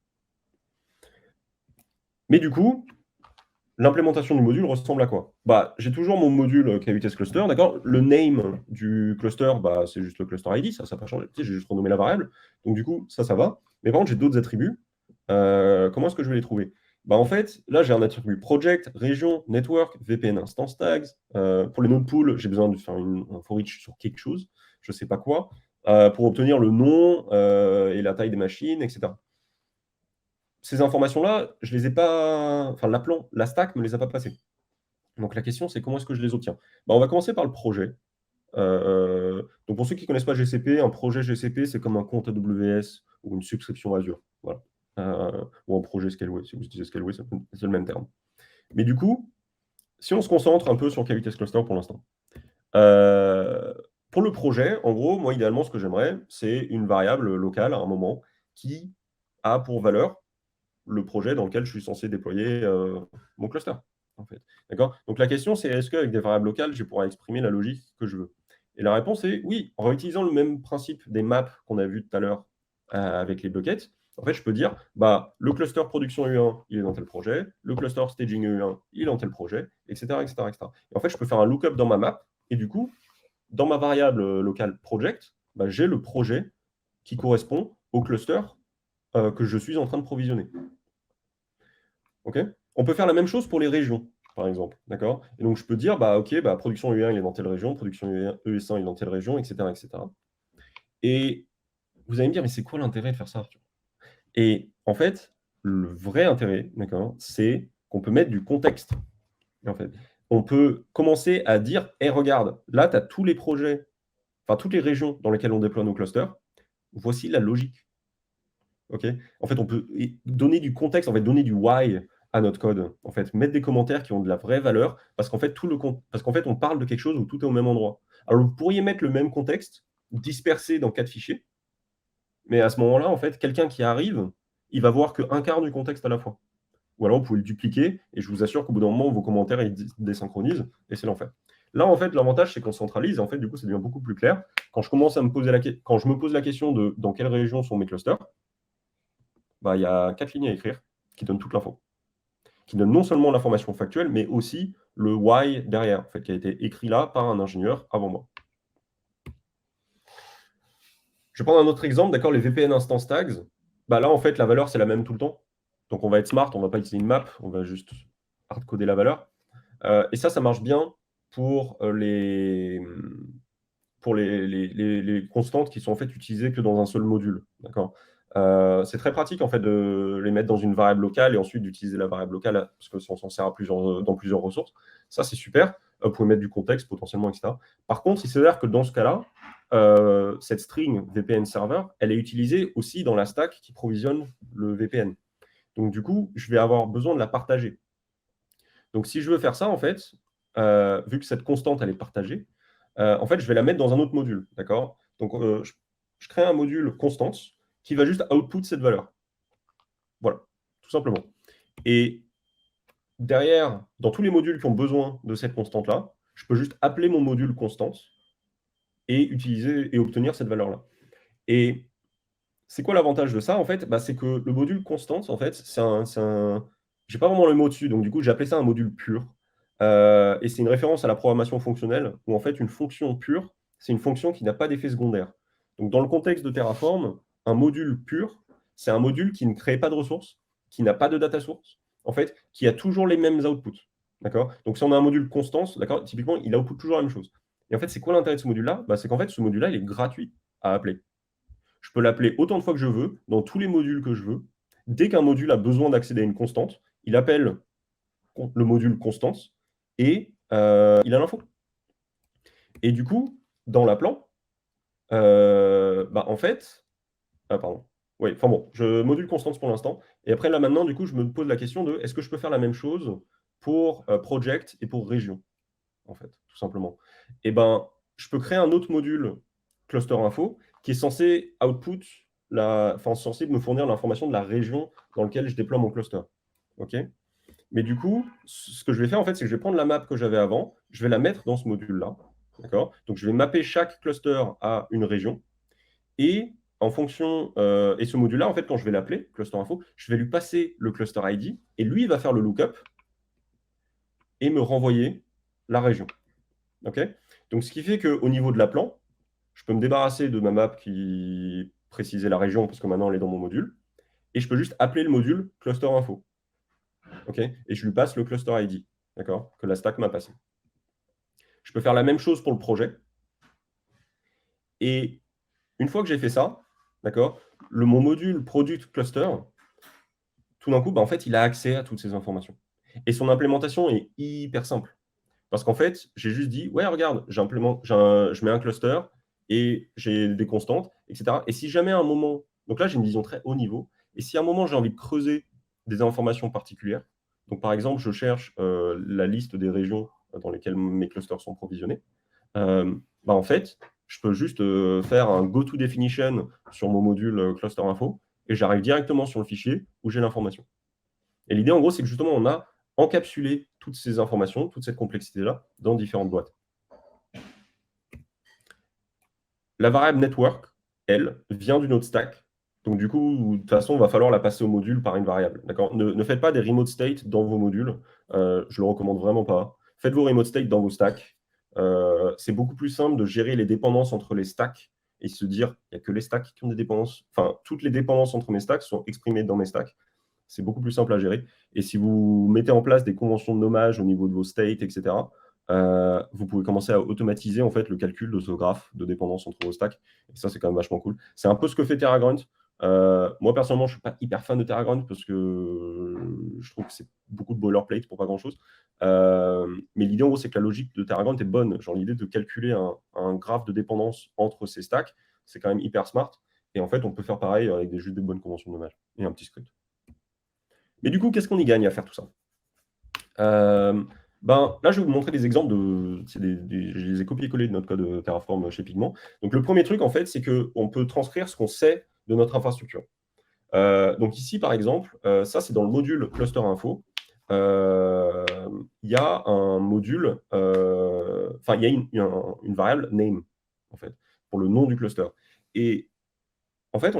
Mais du coup, l'implémentation du module ressemble à quoi? J'ai toujours mon module K8s Cluster, d'accord? Le name du cluster, c'est juste le cluster ID, ça n'a pas changé. J'ai juste renommé la variable. Donc du coup, ça va. Mais par contre, j'ai d'autres attributs. Comment est-ce que je vais les trouver? En fait, là, j'ai un attribut project, région, network, VPN instance tags. Pour les node pools, j'ai besoin de faire un for each sur quelque chose, je ne sais pas quoi, pour obtenir le nom et la taille des machines, etc. Ces informations-là, je les ai pas. Enfin, l'appelant, la stack ne me les a pas passées. Donc la question, c'est comment est-ce que je les obtiens? On va commencer par le projet. Donc pour ceux qui ne connaissent pas GCP, un projet GCP, c'est comme un compte AWS ou une subscription Azure. Voilà. Ou un projet Scaleway. Si vous utilisez Scaleway, c'est le même terme. Mais du coup, si on se concentre un peu sur K8s Cluster pour l'instant. Pour le projet, en gros, moi, idéalement, ce que j'aimerais, c'est une variable locale à un moment qui a pour valeur le projet dans lequel je suis censé déployer mon cluster. En fait. D'accord? Donc la question, c'est est-ce qu'avec des variables locales, je pourrais exprimer la logique que je veux? Et la réponse est oui, en réutilisant le même principe des maps qu'on a vu tout à l'heure avec les buckets. En fait, je peux dire, le cluster production U1, il est dans tel projet, le cluster staging U1, il est dans tel projet, etc., etc., etc. Et en fait, je peux faire un lookup dans ma map, et du coup, dans ma variable locale project, j'ai le projet qui correspond au cluster que je suis en train de provisionner. Ok? On peut faire la même chose pour les régions, par exemple. D'accord? Et donc, je peux dire, production U1, il est dans telle région, production ES1, il est dans telle région, etc., etc. Et vous allez me dire, mais c'est quoi l'intérêt de faire ça, Arthur? Et en fait, le vrai intérêt, d'accord, c'est qu'on peut mettre du contexte. En fait, on peut commencer à dire, hé, regarde, là, tu as tous les projets, enfin, toutes les régions dans lesquelles on déploie nos clusters. Voici la logique. Ok? En fait, on peut donner du contexte, en fait, donner du why à notre code. En fait, mettre des commentaires qui ont de la vraie valeur, parce qu'en fait, on parle de quelque chose où tout est au même endroit. Alors, vous pourriez mettre le même contexte dispersé dans 4 fichiers, mais à ce moment-là, en fait, quelqu'un qui arrive, il va voir qu'un quart du contexte à la fois. Ou alors, vous pouvez le dupliquer, et je vous assure qu'au bout d'un moment, vos commentaires, ils désynchronisent, et c'est l'enfer. Là, en fait, l'avantage, c'est qu'on centralise, et en fait, du coup, ça devient beaucoup plus clair. Quand je me pose la question de dans quelle région sont mes clusters, il y a 4 lignes à écrire qui donnent toute l'info. Qui donnent non seulement l'information factuelle, mais aussi le why derrière, en fait, qui a été écrit là par un ingénieur avant moi. Je vais prendre un autre exemple, d'accord, les VPN instance tags. Là, en fait, la valeur, c'est la même tout le temps. Donc, on va être smart, on ne va pas utiliser une map, on va juste hardcoder la valeur. Et ça marche bien pour les constantes qui sont en fait utilisées que dans un seul module. D'accord. C'est très pratique en fait de les mettre dans une variable locale et ensuite d'utiliser la variable locale parce que on s'en sert dans plusieurs ressources. Ça, c'est super. Vous pouvez mettre du contexte potentiellement, etc. Par contre, il s'avère que dans ce cas-là, cette string VPN server, elle est utilisée aussi dans la stack qui provisionne le VPN. Donc du coup, je vais avoir besoin de la partager. Donc si je veux faire ça, en fait, vu que cette constante, elle est partagée, en fait, je vais la mettre dans un autre module. D'accord? Donc, je crée un module constante qui va juste output cette valeur. Voilà, tout simplement. Et derrière, dans tous les modules qui ont besoin de cette constante-là, je peux juste appeler mon module constante et utiliser et obtenir cette valeur-là. Et c'est quoi l'avantage de ça, en fait? C'est que le module constante, en fait, c'est un... J'ai pas vraiment le mot dessus, donc du coup, j'ai appelé ça un module pur. Et c'est une référence à la programmation fonctionnelle, où en fait, une fonction pure, c'est une fonction qui n'a pas d'effet secondaire. Donc, dans le contexte de Terraform, un module pur, c'est un module qui ne crée pas de ressources, qui n'a pas de data source, en fait, qui a toujours les mêmes outputs. D'accord? Donc, si on a un module constance, d'accord, typiquement, il output toujours la même chose. Et en fait, c'est quoi l'intérêt de ce module-là? C'est qu'en fait, ce module-là, il est gratuit à appeler. Je peux l'appeler autant de fois que je veux, dans tous les modules que je veux. Dès qu'un module a besoin d'accéder à une constante, il appelle le module constance, et il a l'info. Et du coup, dans l'appelant, en fait, ah pardon. Oui, enfin bon, je module constante pour l'instant. Et après, là, maintenant, du coup, je me pose la question de est-ce que je peux faire la même chose pour project et pour région, en fait, tout simplement. Et ben, je peux créer un autre module cluster info qui est censé output enfin, censé me fournir l'information de la région dans laquelle je déploie mon cluster. OK? Mais du coup, ce que je vais faire, en fait, c'est que je vais prendre la map que j'avais avant, je vais la mettre dans ce module-là. D'accord? Donc, je vais mapper chaque cluster à une région. Et en fonction, et ce module-là, en fait, quand je vais l'appeler, cluster info, je vais lui passer le cluster ID, et lui, il va faire le lookup et me renvoyer la région. OK? Donc, ce qui fait qu'au niveau de l'appelant, je peux me débarrasser de ma map qui précisait la région, parce que maintenant, elle est dans mon module, et je peux juste appeler le module cluster info. OK? Et je lui passe le cluster ID, d'accord? Que la stack m'a passé. Je peux faire la même chose pour le projet. Et une fois que j'ai fait ça, d'accord, mon module product cluster, tout d'un coup, en fait, il a accès à toutes ces informations. Et son implémentation est hyper simple. Parce qu'en fait, j'ai juste dit, ouais, regarde, je mets un cluster et j'ai des constantes, etc. Et si jamais à un moment, donc là, j'ai une vision très haut niveau, et si à un moment, j'ai envie de creuser des informations particulières, donc par exemple, je cherche la liste des régions dans lesquelles mes clusters sont provisionnés, en fait, je peux juste faire un go-to definition sur mon module cluster info, et j'arrive directement sur le fichier où j'ai l'information. Et l'idée, en gros, c'est que justement, on a encapsulé toutes ces informations, toute cette complexité-là, dans différentes boîtes. La variable network, elle, vient d'une autre stack. Donc, du coup, de toute façon, il va falloir la passer au module par une variable. D'accord? Ne faites pas des remote state dans vos modules. Je ne le recommande vraiment pas. Faites vos remote state dans vos stacks. C'est beaucoup plus simple de gérer les dépendances entre les stacks et se dire, il n'y a que les stacks qui ont des dépendances. Enfin, toutes les dépendances entre mes stacks sont exprimées dans mes stacks. C'est beaucoup plus simple à gérer. Et si vous mettez en place des conventions de nommage au niveau de vos states, etc., vous pouvez commencer à automatiser en fait, le calcul de ce graphe de dépendance entre vos stacks. Et ça, c'est quand même vachement cool. C'est un peu ce que fait TerraGrunt. Moi, personnellement, je ne suis pas hyper fan de TerraGrunt parce que je trouve que c'est beaucoup de boilerplate pour pas grand-chose. Mais l'idée, en gros, c'est que la logique de TerraGrunt est bonne. Genre, l'idée de calculer un graphe de dépendance entre ces stacks, c'est quand même hyper smart. Et en fait, on peut faire pareil avec juste des bonnes conventions de nommage et un petit script. Mais du coup, qu'est-ce qu'on y gagne à faire tout ça? Là, je vais vous montrer des exemples de. Je les ai copiés-collés de notre code Terraform chez Pigment. Donc, le premier truc, en fait, c'est qu'on peut transcrire ce qu'on sait de notre infrastructure. Donc, ici, par exemple, ça, c'est dans le module cluster info. Il y a un module, il y a une variable name, en fait, pour le nom du cluster. Et en fait,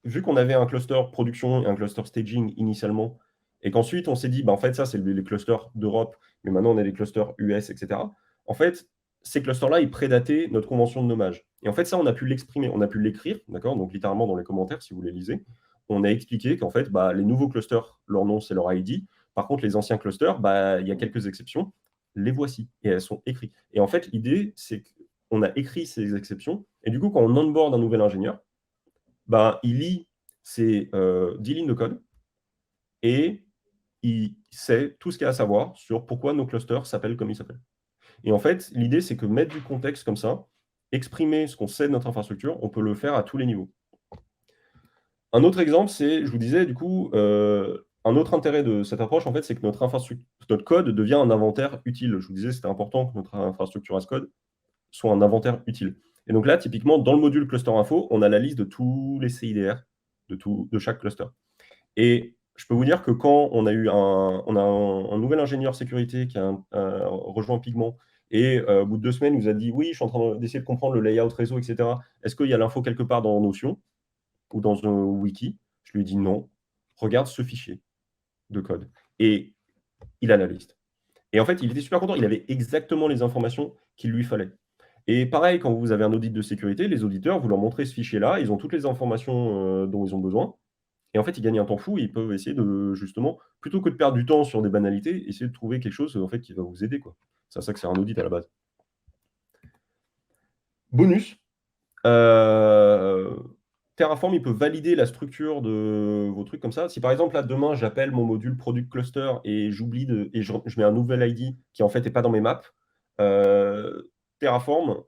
vu qu'on avait un cluster production et un cluster staging initialement, et qu'ensuite on s'est dit, en fait, ça, c'est les clusters d'Europe, mais maintenant on a des clusters US, etc. En fait, ces clusters-là, ils prédataient notre convention de nommage. Et en fait, ça, on a pu l'exprimer, on a pu l'écrire, d'accord? Donc, littéralement, dans les commentaires, si vous les lisez, on a expliqué qu'en fait, les nouveaux clusters, leur nom, c'est leur ID. Par contre, les anciens clusters, il y a quelques exceptions. Les voici, et elles sont écrites. Et en fait, l'idée, c'est qu'on a écrit ces exceptions, et du coup, quand on onboard un nouvel ingénieur, il lit ces 10 lignes de code et il sait tout ce qu'il y a à savoir sur pourquoi nos clusters s'appellent comme ils s'appellent. Et en fait, l'idée, c'est que mettre du contexte comme ça, exprimer ce qu'on sait de notre infrastructure, on peut le faire à tous les niveaux. Un autre exemple, c'est, je vous disais, du coup, un autre intérêt de cette approche, en fait, c'est que notre code devient un inventaire utile. Je vous disais, c'était important que notre infrastructure as code soit un inventaire utile. Et donc là, typiquement, dans le module cluster info, on a la liste de tous les CIDR de chaque cluster. Et je peux vous dire que quand on a eu un nouvel ingénieur sécurité qui a rejoint Pigment et au bout de 2 semaines, il nous a dit oui, je suis en train d'essayer de comprendre le layout réseau, etc. Est-ce qu'il y a l'info quelque part dans Notion ou dans un wiki? Je lui ai dit non. Regarde ce fichier de code. Et il a la liste. Et en fait, il était super content. Il avait exactement les informations qu'il lui fallait. Et pareil, quand vous avez un audit de sécurité, les auditeurs, vous leur montrez ce fichier-là, ils ont toutes les informations dont ils ont besoin. Et en fait, ils gagnent un temps fou et ils peuvent essayer de, justement, plutôt que de perdre du temps sur des banalités, essayer de trouver quelque chose en fait, qui va vous aider, quoi. C'est ça que c'est un audit à la base. Bonus. Terraform, il peut valider la structure de vos trucs comme ça. Si par exemple, là, demain, j'appelle mon module Product Cluster et j'oublie et je mets un nouvel ID qui en fait n'est pas dans mes maps, Terraform,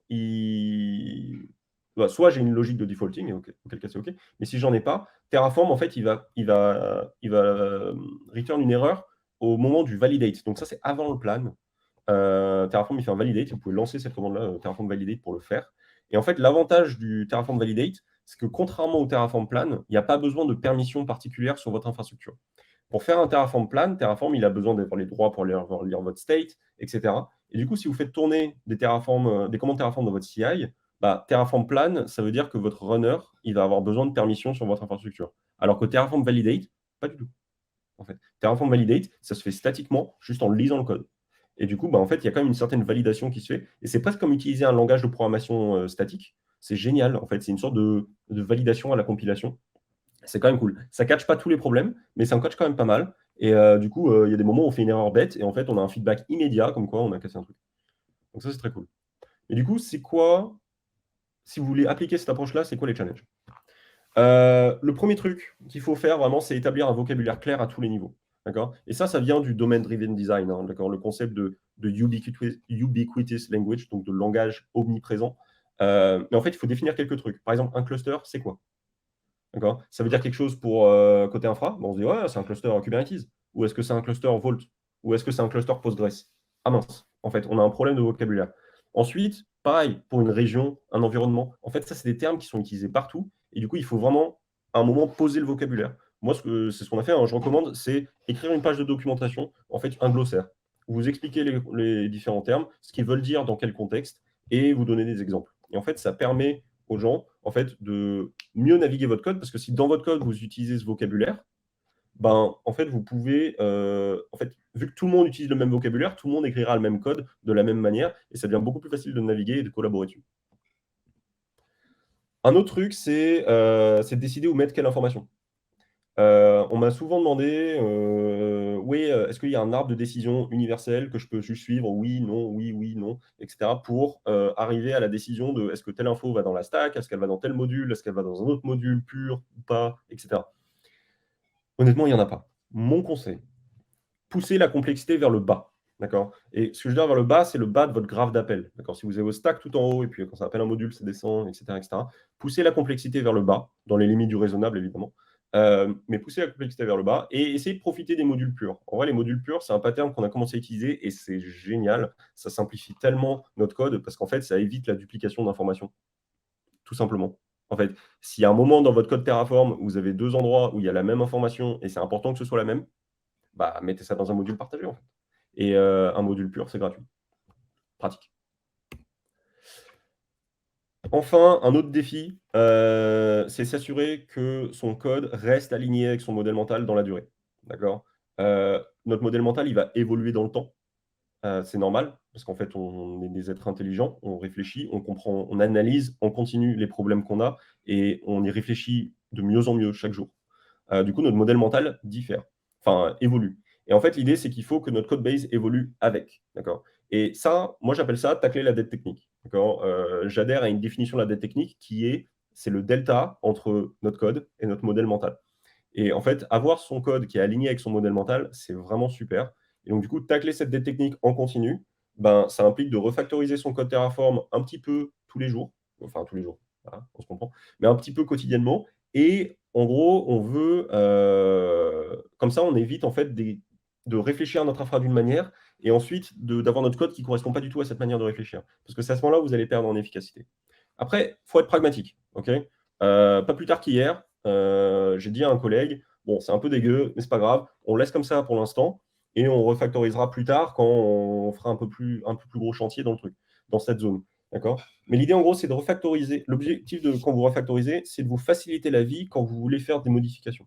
soit j'ai une logique de defaulting, auquel cas c'est OK, mais si j'en ai pas, Terraform, en fait, il va return une erreur au moment du validate. Donc ça, c'est avant le plan. Terraform, il fait un validate. Vous pouvez lancer cette commande-là, Terraform validate, pour le faire. Et en fait, l'avantage du Terraform validate, c'est que contrairement au Terraform plan, il n'y a pas besoin de permission particulière sur votre infrastructure. Pour faire un Terraform plan, Terraform, il a besoin d'avoir les droits pour lire votre state, etc. Et du coup, si vous faites tourner des commandes Terraform dans votre CI, Terraform plan, ça veut dire que votre runner, il va avoir besoin de permission sur votre infrastructure. Alors que Terraform validate, pas du tout. En fait, Terraform validate, ça se fait statiquement, juste en lisant le code. Et du coup, en fait, il y a quand même une certaine validation qui se fait. Et c'est presque comme utiliser un langage de programmation statique. C'est génial, en fait. C'est une sorte de validation à la compilation. C'est quand même cool. Ça ne catche pas tous les problèmes, mais ça en catche quand même pas mal. Et du coup, il y a des moments où on fait une erreur bête et en fait, on a un feedback immédiat, comme quoi on a cassé un truc. Donc ça, c'est très cool. Et du coup, c'est quoi, si vous voulez appliquer cette approche-là, c'est quoi les challenges? Le premier truc qu'il faut faire vraiment, c'est établir un vocabulaire clair à tous les niveaux. D'accord? Et ça vient du domain-driven design, hein, d'accord? Le concept de ubiquitous language, donc de langage omniprésent. Mais en fait, il faut définir quelques trucs. Par exemple, un cluster, c'est quoi? D'accord? Ça veut dire quelque chose pour côté infra? On se dit, ouais, c'est un cluster Kubernetes. Ou est-ce que c'est un cluster Vault? Ou est-ce que c'est un cluster Postgres? Ah mince, en fait, on a un problème de vocabulaire. Ensuite, pareil, pour une région, un environnement. En fait, ça, c'est des termes qui sont utilisés partout. Et du coup, il faut vraiment, à un moment, poser le vocabulaire. Moi, c'est ce qu'on a fait, hein, je recommande, c'est écrire une page de documentation, en fait, un glossaire, où vous expliquez les différents termes, ce qu'ils veulent dire dans quel contexte, et vous donnez des exemples. Et en fait, ça permet aux gens, en fait, de mieux naviguer votre code, parce que si dans votre code, vous utilisez ce vocabulaire, en fait, vous pouvez, en fait, vu que tout le monde utilise le même vocabulaire, tout le monde écrira le même code de la même manière, et ça devient beaucoup plus facile de naviguer et de collaborer dessus. Un autre truc, c'est de décider où mettre quelle information. On m'a souvent demandé, oui, est-ce qu'il y a un arbre de décision universel que je peux juste suivre? Oui, non, etc. pour arriver à la décision de est-ce que telle info va dans la stack, est-ce qu'elle va dans tel module, est-ce qu'elle va dans un autre module pur ou pas, etc. Honnêtement, il n'y en a pas. Mon conseil, poussez la complexité vers le bas. D'accord? Et ce que je veux dire vers le bas, c'est le bas de votre graphe d'appel. D'accord? Si vous avez vos stacks tout en haut, et puis quand ça appelle un module, ça descend, etc., etc. Poussez la complexité vers le bas, dans les limites du raisonnable, évidemment. Mais poussez la complexité vers le bas et essayez de profiter des modules purs. En vrai, les modules purs, c'est un pattern qu'on a commencé à utiliser et c'est génial. Ça simplifie tellement notre code parce qu'en fait, ça évite la duplication d'informations, tout simplement. En fait, s'il y a un moment dans votre code Terraform où vous avez deux endroits où il y a la même information et c'est important que ce soit la même, mettez ça dans un module partagé, en fait. Et un module pur, c'est gratuit. Pratique. Enfin, un autre défi, c'est s'assurer que son code reste aligné avec son modèle mental dans la durée. D'accord? Notre modèle mental, il va évoluer dans le temps. C'est normal, parce qu'en fait, on est des êtres intelligents, on réfléchit, on comprend, on analyse en continu les problèmes qu'on a, et on y réfléchit de mieux en mieux chaque jour. Du coup, notre modèle mental diffère, enfin évolue. Et en fait, l'idée, c'est qu'il faut que notre code base évolue avec. D'accord? Et ça, moi, j'appelle ça tacler la dette technique. D'accord? J'adhère à une définition de la dette technique c'est le delta entre notre code et notre modèle mental. Et en fait, avoir son code qui est aligné avec son modèle mental, c'est vraiment super. Et donc, du coup, tacler cette dette technique en continu, ça implique de refactoriser son code Terraform un petit peu tous les jours. Enfin, tous les jours, voilà, on se comprend. Mais un petit peu quotidiennement. Et en gros, on veut, comme ça, on évite en fait de réfléchir à notre infra d'une manière et ensuite d'avoir notre code qui ne correspond pas du tout à cette manière de réfléchir. Parce que c'est à ce moment-là où vous allez perdre en efficacité. Après, il faut être pragmatique. Ok. Pas plus tard qu'hier, j'ai dit à un collègue, bon, c'est un peu dégueu, mais c'est pas grave, on laisse comme ça pour l'instant et on refactorisera plus tard quand on fera un peu plus gros chantier dans le truc, dans cette zone. D'accord? Mais l'idée, en gros, c'est de refactoriser. L'objectif quand vous refactorisez, c'est de vous faciliter la vie quand vous voulez faire des modifications.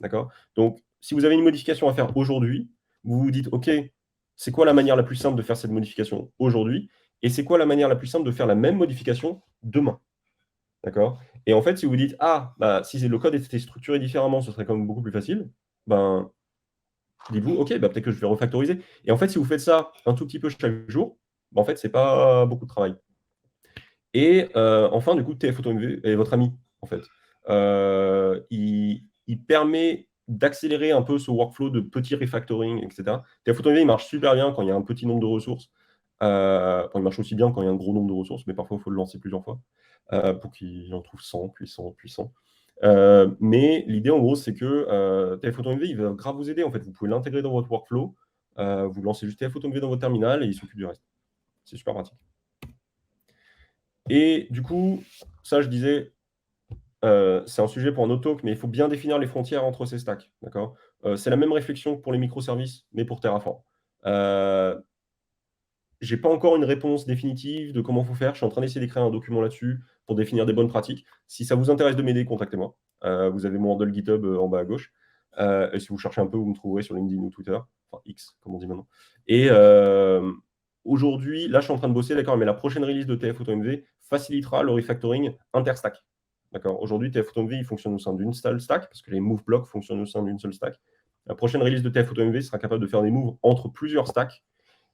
D'accord? Donc, si vous avez une modification à faire aujourd'hui, vous vous dites, OK, c'est quoi la manière la plus simple de faire cette modification aujourd'hui? Et c'est quoi la manière la plus simple de faire la même modification demain? D'accord? Et en fait, si vous dites, si le code était structuré différemment, ce serait quand même beaucoup plus facile, dites-vous, OK, peut-être que je vais refactoriser. Et en fait, si vous faites ça un tout petit peu chaque jour, en fait, c'est pas beaucoup de travail. Et enfin, du coup, TF AutoMV est votre ami, en fait. il permet d'accélérer un peu ce workflow de petit refactoring, etc. TF-AutoMV, il marche super bien quand il y a un petit nombre de ressources. Il marche aussi bien quand il y a un gros nombre de ressources, mais parfois, il faut le lancer plusieurs fois pour qu'il en trouve 100, puis 100, puis 100. Mais l'idée, en gros, c'est que TF-AutoMV, il va grave vous aider. En fait, vous pouvez l'intégrer dans votre workflow. Vous lancez juste TF-AutoMV dans votre terminal et il s'occupe du reste. C'est super pratique. Et du coup, ça, je disais, c'est un sujet pour un autre talk, mais il faut bien définir les frontières entre ces stacks. D'accord c'est la même réflexion que pour les microservices, mais pour Terraform. Je n'ai pas encore une réponse définitive de comment il faut faire. Je suis en train d'essayer d'écrire un document là-dessus pour définir des bonnes pratiques. Si ça vous intéresse de m'aider, contactez-moi. Vous avez mon handle GitHub en bas à gauche. Et si vous cherchez un peu, vous me trouverez sur LinkedIn ou Twitter. Enfin, X, comme on dit maintenant. Et aujourd'hui, là, je suis en train de bosser, d'accord, mais la prochaine release de TF-AutoMV facilitera le refactoring interstack. D'accord. Aujourd'hui, TF-AutoMV, il fonctionne au sein d'une seule stack, parce que les move blocks fonctionnent au sein d'une seule stack. La prochaine release de TF-AutoMV sera capable de faire des moves entre plusieurs stacks.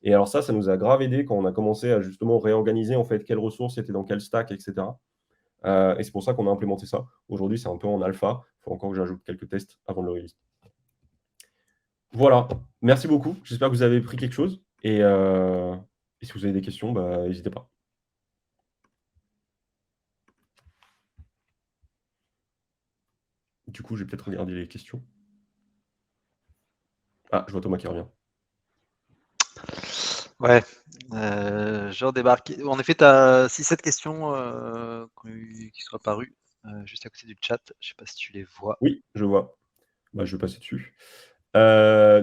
Et alors ça nous a grave aidé quand on a commencé à justement réorganiser en fait quelles ressources étaient dans quel stack, etc. Et c'est pour ça qu'on a implémenté ça. Aujourd'hui, c'est un peu en alpha. Il faut encore que j'ajoute quelques tests avant de le release. Voilà. Merci beaucoup. J'espère que vous avez pris quelque chose. Et si vous avez des questions, n'hésitez pas. Du coup, je vais peut-être regarder les questions. Ah, je vois Thomas qui revient. Ouais, je redébarque. En effet, tu as 6-7 questions qui sont apparues juste à côté du chat. Je ne sais pas si tu les vois. Oui, je vois. Je vais passer dessus.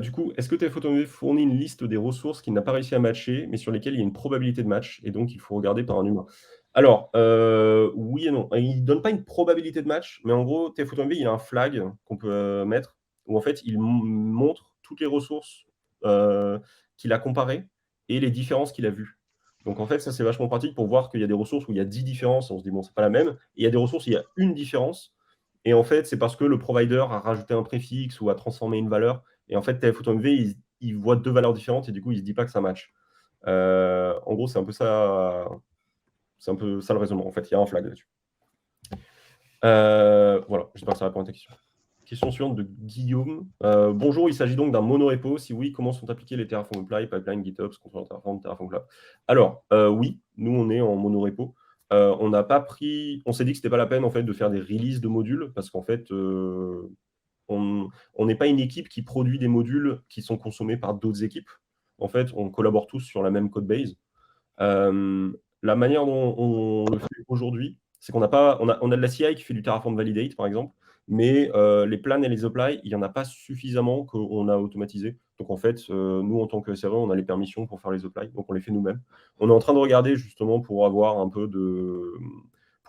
Du coup, est-ce que TF-AutoMV fournit une liste des ressources qu'il n'a pas réussi à matcher, mais sur lesquelles il y a une probabilité de match, et donc il faut regarder par un humain? Alors, oui et non. Il ne donne pas une probabilité de match, mais en gros, TF-AutoMV, il a un flag qu'on peut mettre, où en fait, il montre toutes les ressources qu'il a comparées et les différences qu'il a vues. Donc en fait, ça, c'est vachement pratique pour voir qu'il y a des ressources où il y a 10 différences, on se dit, bon, c'est pas la même, et il y a des ressources où il y a une différence, et en fait, c'est parce que le provider a rajouté un préfixe ou a transformé une valeur. Et en fait, TF-AutoMV, il voit deux valeurs différentes et du coup, il ne se dit pas que ça match. En gros, c'est un peu ça le raisonnement. En fait, il y a un flag là-dessus. Voilà, j'espère que ça répond à ta question. Question suivante de Guillaume. Bonjour, il s'agit donc d'un monorepo. Si oui, comment sont appliqués les Terraform Apply, Pipeline, GitHub, Controller Terraform, Terraform Cloud? Alors, oui, nous, on est en monorepo. On n'a pas pris. On s'est dit que ce n'était pas la peine en fait, de faire des releases de modules parce qu'en fait, on n'est pas une équipe qui produit des modules qui sont consommés par d'autres équipes. En fait, on collabore tous sur la même code base. La manière dont on le fait aujourd'hui, c'est qu'on a de la CI qui fait du Terraform Validate, par exemple, mais les plans et les apply, il n'y en a pas suffisamment qu'on a automatisé. Donc en fait, nous, en tant que SRE, on a les permissions pour faire les apply, donc on les fait nous-mêmes. On est en train de regarder justement pour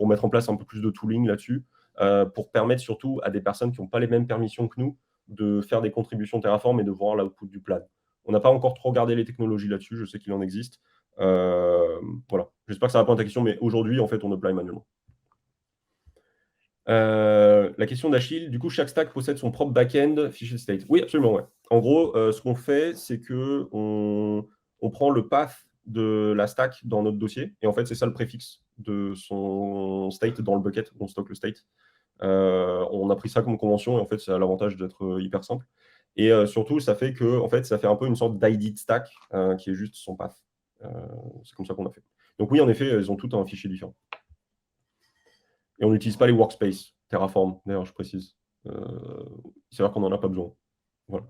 mettre en place un peu plus de tooling là-dessus, pour permettre surtout à des personnes qui n'ont pas les mêmes permissions que nous de faire des contributions Terraform et de voir l'output du plan. On n'a pas encore trop regardé les technologies là-dessus, je sais qu'il en existe. Voilà. J'espère que ça répond à ta question, mais aujourd'hui, en fait, on apply manuellement. La question d'Achille, du coup, chaque stack possède son propre back-end fichier state. Oui, absolument, ouais. En gros, ce qu'on fait, c'est qu'on prend le path de la stack dans notre dossier, et en fait, c'est ça le préfixe de son state dans le bucket, on stocke le state. On a pris ça comme convention, et en fait, ça a l'avantage d'être hyper simple. Et surtout, ça fait que, en fait, ça fait un peu une sorte d'ID stack qui est juste son path. C'est comme ça qu'on a fait. Donc oui, en effet, ils ont tout un fichier différent. Et on n'utilise pas les workspaces Terraform, d'ailleurs, je précise. C'est vrai qu'on n'en a pas besoin. Voilà.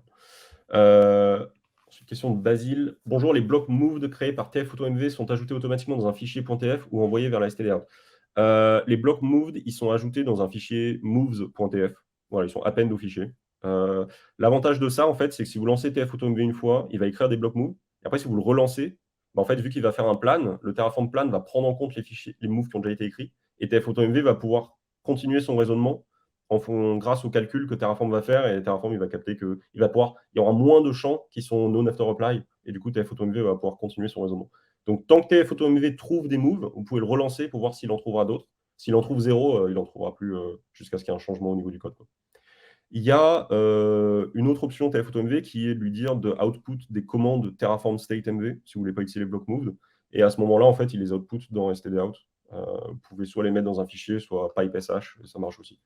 Une question de Basile. Bonjour, les blocs moved créés par TF-AutoMV sont ajoutés automatiquement dans un fichier .tf ou envoyés vers la stdout? Les blocs moved, ils sont ajoutés dans un fichier moves.tf. Voilà, ils sont append au fichier. L'avantage de ça, en fait, c'est que si vous lancez TF-AutoMV une fois, il va écrire des blocs move. Et après, si vous le relancez, en fait, vu qu'il va faire un plan, le Terraform plan va prendre en compte les fichiers, les moves qui ont déjà été écrits. Et TF-AutoMV va pouvoir continuer son raisonnement grâce au calcul que Terraform va faire, et Terraform il va capter qu'il y aura moins de champs qui sont non after apply, et du coup TF-AutoMV va pouvoir continuer son raisonnement. Donc tant que TF-AutoMV trouve des moves, vous pouvez le relancer pour voir s'il en trouvera d'autres. S'il en trouve zéro, il n'en trouvera plus jusqu'à ce qu'il y ait un changement au niveau du code. Il y a une autre option TF-AutoMV qui est de lui dire de output des commandes Terraform State MV, si vous ne voulez pas utiliser les blocs moved. Et à ce moment-là, en fait, il les output dans stdout. Vous pouvez soit les mettre dans un fichier, soit pipe sh, et ça marche aussi.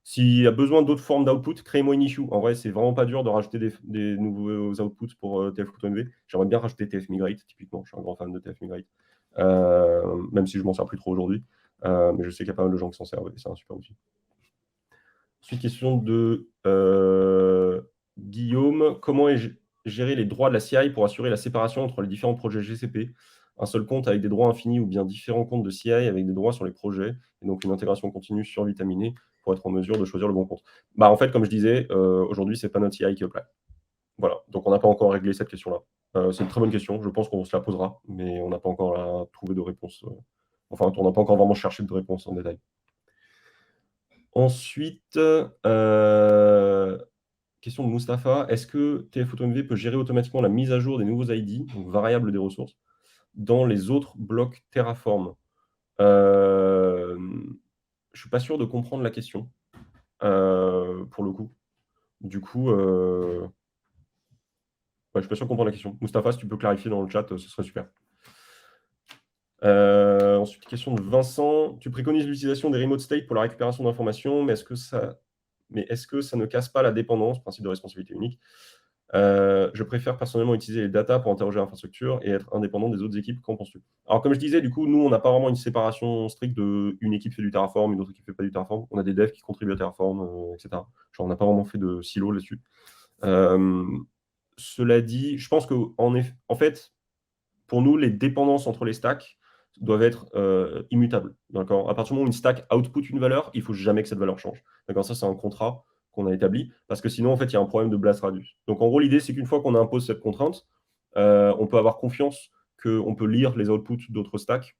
S'il y a besoin d'autres formes d'output, créez-moi une issue. En vrai, c'est vraiment pas dur de rajouter des nouveaux outputs pour TF-PhotoMV. J'aimerais bien rajouter TF-Migrate, typiquement. Je suis un grand fan de TF-Migrate. Même si je m'en sers plus trop aujourd'hui. Mais je sais qu'il y a pas mal de gens qui s'en servent et c'est un super outil. Ensuite, question de Guillaume. Comment gérer les droits de la CI pour assurer la séparation entre les différents projets GCP? Un seul compte avec des droits infinis ou bien différents comptes de CI avec des droits sur les projets et donc une intégration continue survitaminée pour être en mesure de choisir le bon compte. En fait, comme je disais, aujourd'hui, ce n'est pas notre CI qui apply. Voilà, donc on n'a pas encore réglé cette question-là. C'est une très bonne question, je pense qu'on se la posera, mais on n'a pas encore trouvé de réponse. Enfin, on n'a pas encore vraiment cherché de réponse en détail. Ensuite, question de Mustapha, est-ce que TF-AutoMV peut gérer automatiquement la mise à jour des nouveaux ID, donc variables des ressources, dans les autres blocs Terraform? Je ne suis pas sûr de comprendre la question, pour le coup. Du coup, je ne suis pas sûr de comprendre la question. Mustapha, si tu peux clarifier dans le chat, ce serait super. Ensuite, question de Vincent. Tu préconises l'utilisation des remote state pour la récupération d'informations, mais est-ce que ça ne casse pas la dépendance, principe de responsabilité unique? Je préfère personnellement utiliser les data pour interroger l'infrastructure et être indépendant des autres équipes. Qu'en penses-tu? Alors, comme je disais, du coup, nous, on n'a pas vraiment une séparation stricte de une équipe fait du Terraform, une autre équipe fait pas du Terraform. On a des devs qui contribuent à Terraform, etc. Genre, on n'a pas vraiment fait de silo là-dessus. Cela dit, je pense en fait, pour nous, les dépendances entre les stacks doivent être immutables. D'accord. À partir du moment où une stack output une valeur, il ne faut jamais que cette valeur change. D'accord. Ça, c'est un contrat qu'on a établi parce que sinon, en fait, il y a un problème de blast radius. Donc, en gros, l'idée, c'est qu'une fois qu'on impose cette contrainte, on peut avoir confiance qu'on peut lire les outputs d'autres stacks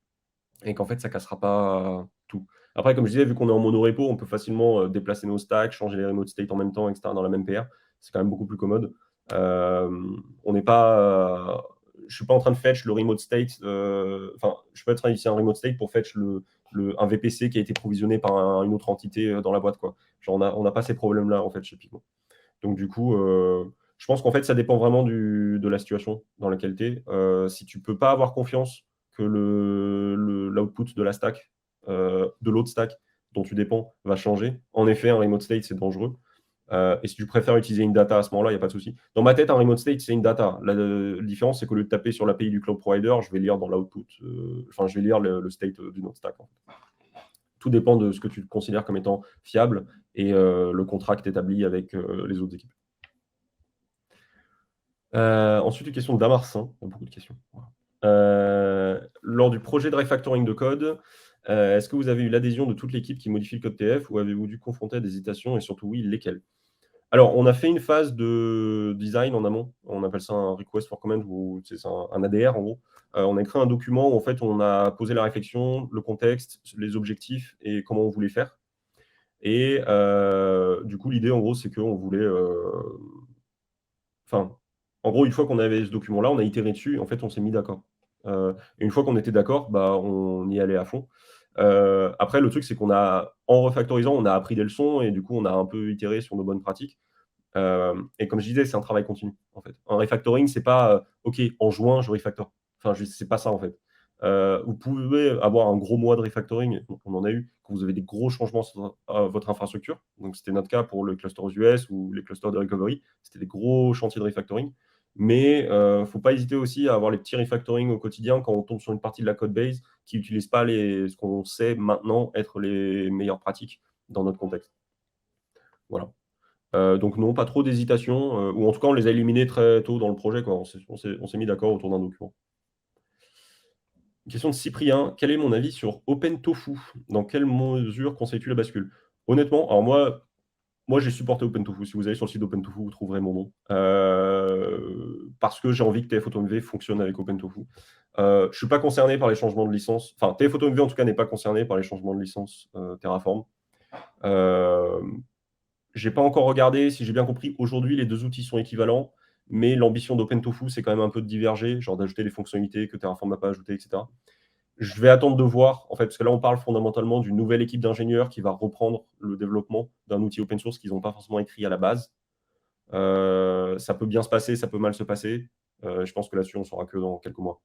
et qu'en fait, ça ne cassera pas tout. Après, comme je disais, vu qu'on est en monorepo, on peut facilement déplacer nos stacks, changer les remote state en même temps, etc. dans la même PR. C'est quand même beaucoup plus commode. On n'est pas. Je suis pas en train de fetch le remote state. Enfin, je peux être ici un remote state pour fetch un VPC qui a été provisionné par une autre entité dans la boîte, quoi. Genre, on n'a pas ces problèmes-là en fait chez Pigment. Donc du coup, je pense qu'en fait, ça dépend vraiment de la situation dans laquelle tu es. Si tu peux pas avoir confiance que l'output de la stack, de l'autre stack dont tu dépends, va changer, en effet, un remote state, c'est dangereux. Et si tu préfères utiliser une data à ce moment-là, il n'y a pas de souci. Dans ma tête, un remote state, c'est une data. La différence, c'est qu'au lieu de taper sur l'API du cloud provider, je vais lire dans l'output, je vais lire le state d'une autre stack. Tout dépend de ce que tu considères comme étant fiable et le contrat que tu établis avec les autres équipes. Ensuite, une question de Damarcin. Il y a beaucoup de questions. Lors du projet de refactoring de code, est-ce que vous avez eu l'adhésion de toute l'équipe qui modifie le code TF ou avez-vous dû confronter à des hésitations et surtout oui, lesquelles? Alors, on a fait une phase de design en amont. On appelle ça un request for comment ou c'est un ADR en gros. On a écrit un document où en fait on a posé la réflexion, le contexte, les objectifs et comment on voulait faire. Et du coup, l'idée en gros, c'est qu'on voulait. Enfin, en gros, une fois qu'on avait ce document-là, on a itéré dessus et en fait, on s'est mis d'accord. Et une fois qu'on était d'accord, on y allait à fond. Après, le truc, c'est en refactorisant, on a appris des leçons et du coup, on a un peu itéré sur nos bonnes pratiques. Et comme je disais, c'est un travail continu, en fait. Un refactoring, c'est pas OK, en juin, je refactor. Enfin, c'est pas ça, en fait. Vous pouvez avoir un gros mois de refactoring, on en a eu, quand vous avez des gros changements sur votre infrastructure. Donc, c'était notre cas pour le cluster aux US ou les clusters de recovery. C'était des gros chantiers de refactoring. Mais il ne faut pas hésiter aussi à avoir les petits refactoring au quotidien quand on tombe sur une partie de la code base qui n'utilise pas ce qu'on sait maintenant être les meilleures pratiques dans notre contexte. Voilà. Donc non, pas trop d'hésitation, ou en tout cas, on les a éliminés très tôt dans le projet, quoi. On s'est mis d'accord autour d'un document. Une question de Cyprien. Quel est mon avis sur OpenTofu? Dans quelle mesure conseilles-tu la bascule? Honnêtement, alors moi j'ai supporté OpenTofu. Si vous allez sur le site d'OpenTofu, vous trouverez mon nom. Parce que j'ai envie que TF-AutoMV fonctionne avec OpenTofu. Je ne suis pas concerné par les changements de licence. Enfin, TF-AutoMV en tout cas n'est pas concerné par les changements de licence Terraform. J'ai pas encore regardé, si j'ai bien compris, aujourd'hui les deux outils sont équivalents, mais l'ambition d'OpenTofu, c'est quand même un peu de diverger, genre d'ajouter des fonctionnalités que Terraform n'a pas ajoutées, etc. Je vais attendre de voir, en fait, parce que là, on parle fondamentalement d'une nouvelle équipe d'ingénieurs qui va reprendre le développement d'un outil open source qu'ils n'ont pas forcément écrit à la base. Ça peut bien se passer, ça peut mal se passer. Je pense que là-dessus, on ne saura que dans quelques mois.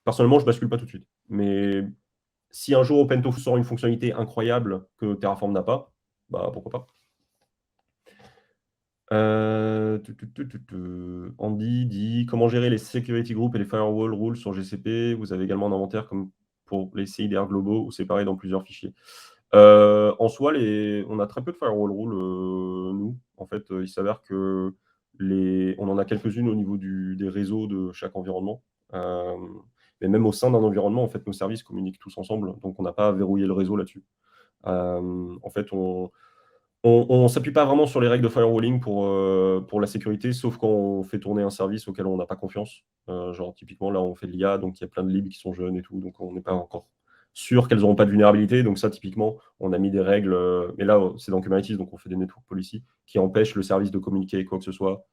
Personnellement, je ne bascule pas tout de suite. Mais si un jour OpenTofu sort une fonctionnalité incroyable que Terraform n'a pas, bah pourquoi pas. Andy dit comment gérer les security groups et les firewall rules sur GCP. Vous avez également un inventaire comme pour les CIDR globaux ou séparés dans plusieurs fichiers. En soi, on a très peu de firewall rules, nous. En fait, il s'avère que on en a quelques-unes au niveau des réseaux de chaque environnement. Mais même au sein d'un environnement, en fait, nos services communiquent tous ensemble, donc on n'a pas à verrouiller le réseau là-dessus. En fait, on ne s'appuie pas vraiment sur les règles de firewalling pour la sécurité, sauf quand on fait tourner un service auquel on n'a pas confiance. Genre, typiquement, là, on fait de l'IA, donc il y a plein de libs qui sont jeunes et tout, donc on n'est pas encore sûr qu'elles n'auront pas de vulnérabilité. Donc ça, typiquement, on a mis des règles, mais là, c'est dans Kubernetes, donc on fait des network policy qui empêchent le service de communiquer quoi que ce soit,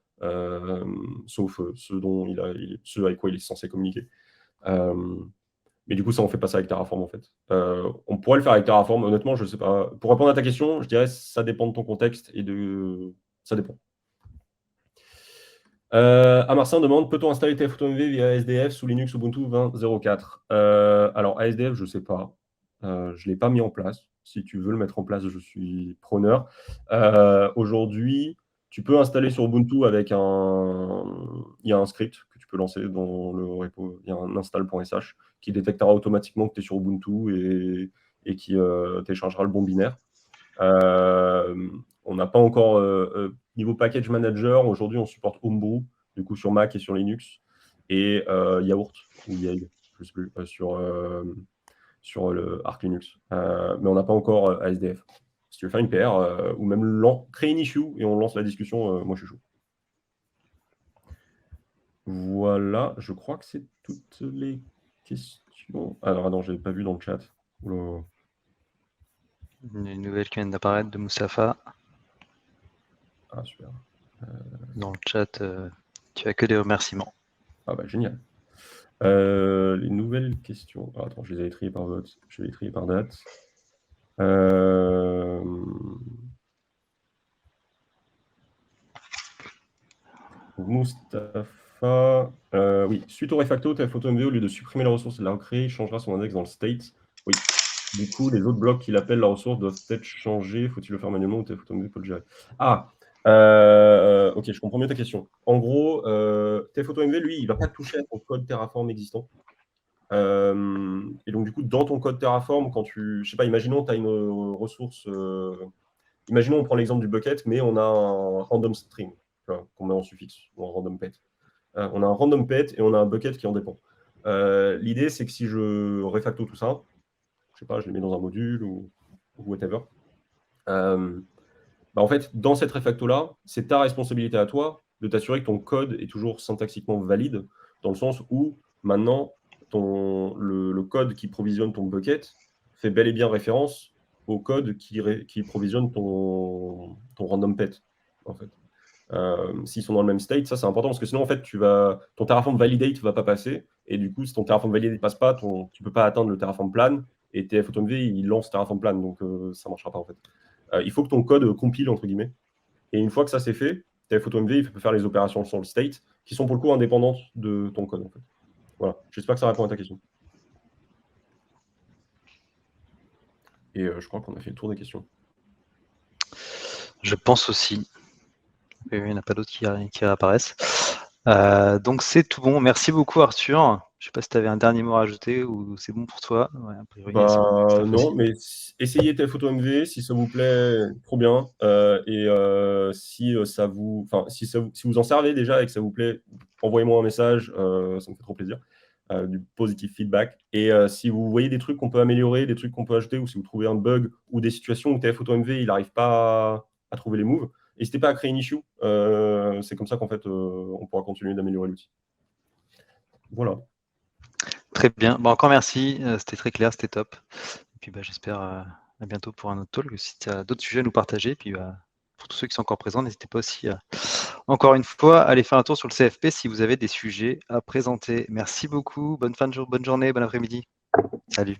sauf ce avec quoi il est censé communiquer. Mais du coup, ça, on fait pas ça avec Terraform, en fait. On pourrait le faire avec Terraform, honnêtement, je sais pas. Pour répondre à ta question, je dirais ça dépend de ton contexte et ça dépend. Amarcin demande, peut-on installer TFAutoMV via ASDF sous Linux Ubuntu 20.04 ? Alors, ASDF, je sais pas. Je ne l'ai pas mis en place. Si tu veux le mettre en place, je suis preneur. Aujourd'hui, tu peux installer sur Ubuntu avec il y a un script que tu peux lancer dans le repo. Il y a un install.sh qui détectera automatiquement que tu es sur Ubuntu et qui téléchargera le bon binaire. On n'a pas encore niveau package manager. Aujourd'hui, on supporte Homebrew, du coup sur Mac et sur Linux, et Yaourt ou Yale, je sais plus, sur le Arc Linux. Mais on n'a pas encore ASDF. Si tu veux faire une PR ou même créer une issue et on lance la discussion, moi je suis chaud. Voilà, je crois que c'est toutes les questions. Alors, non, je n'avais pas vu dans le chat. Oula. Une nouvelle qui vient d'apparaître de Moussafa. Ah, super. Dans le chat, tu as que des remerciements. Ah bah génial. Les nouvelles questions. Ah, attends, je les ai triées par vote. Je vais les trier par date. Mustapha. Oui, suite au refacto, TFAutoMV, au lieu de supprimer la ressource et de la recréer, il changera son index dans le state. Oui. Du coup, les autres blocs qu'il appelle la ressource doivent être changés. Faut-il le faire manuellement ou TFAutoMV peut le gérer? Ah, ok, je comprends mieux ta question. En gros, TFAutoMV, lui, il ne va pas toucher à ton code Terraform existant. Et donc, du coup, dans ton code Terraform, je sais pas, imaginons tu as une ressource. Imaginons, on prend l'exemple du bucket, mais on a un random string qu'on met en suffixe, ou un random pet. On a un random pet et on a un bucket qui en dépend. L'idée, c'est que si je refacto tout ça, je sais pas, je les mets dans un module ou whatever. En fait, dans cette refacto-là, c'est ta responsabilité à toi de t'assurer que ton code est toujours syntaxiquement valide, dans le sens où maintenant, le code qui provisionne ton bucket fait bel et bien référence au code qui provisionne ton random pet, en fait. S'ils sont dans le même state, ça c'est important parce que sinon en fait ton Terraform validate va pas passer et du coup si ton Terraform validate passe pas, tu peux pas atteindre le Terraform plan et TFAutoMV il lance Terraform plan donc ça marchera pas en fait. Il faut que ton code compile entre guillemets et une fois que ça c'est fait, TFAutoMV il peut faire les opérations sur le state qui sont pour le coup indépendantes de ton code en fait. Voilà, j'espère que ça répond à ta question. Et je crois qu'on a fait le tour des questions. Je pense aussi. Il n'y en a pas d'autres qui réapparaissent. Donc c'est tout bon. Merci beaucoup Arthur. Je ne sais pas si tu avais un dernier mot à rajouter ou c'est bon pour toi. Ouais, a priori, non, mais essayez TFAutoMV si ça vous plaît, trop bien. Si vous en servez déjà et que ça vous plaît, envoyez-moi un message, ça me fait trop plaisir. Du positif feedback. Et si vous voyez des trucs qu'on peut améliorer, des trucs qu'on peut ajouter, ou si vous trouvez un bug ou des situations où TFAutoMV il n'arrive pas à trouver les moves, n'hésitez pas à créer une issue. C'est comme ça qu'en fait, on pourra continuer d'améliorer l'outil. Voilà. Très bien. Encore merci. C'était très clair, c'était top. Et puis j'espère à bientôt pour un autre talk. Si tu as d'autres sujets à nous partager, puis pour tous ceux qui sont encore présents, n'hésitez pas aussi encore une fois, allez faire un tour sur le CFP si vous avez des sujets à présenter. Merci beaucoup. Bonne fin de journée, bonne après-midi. Salut.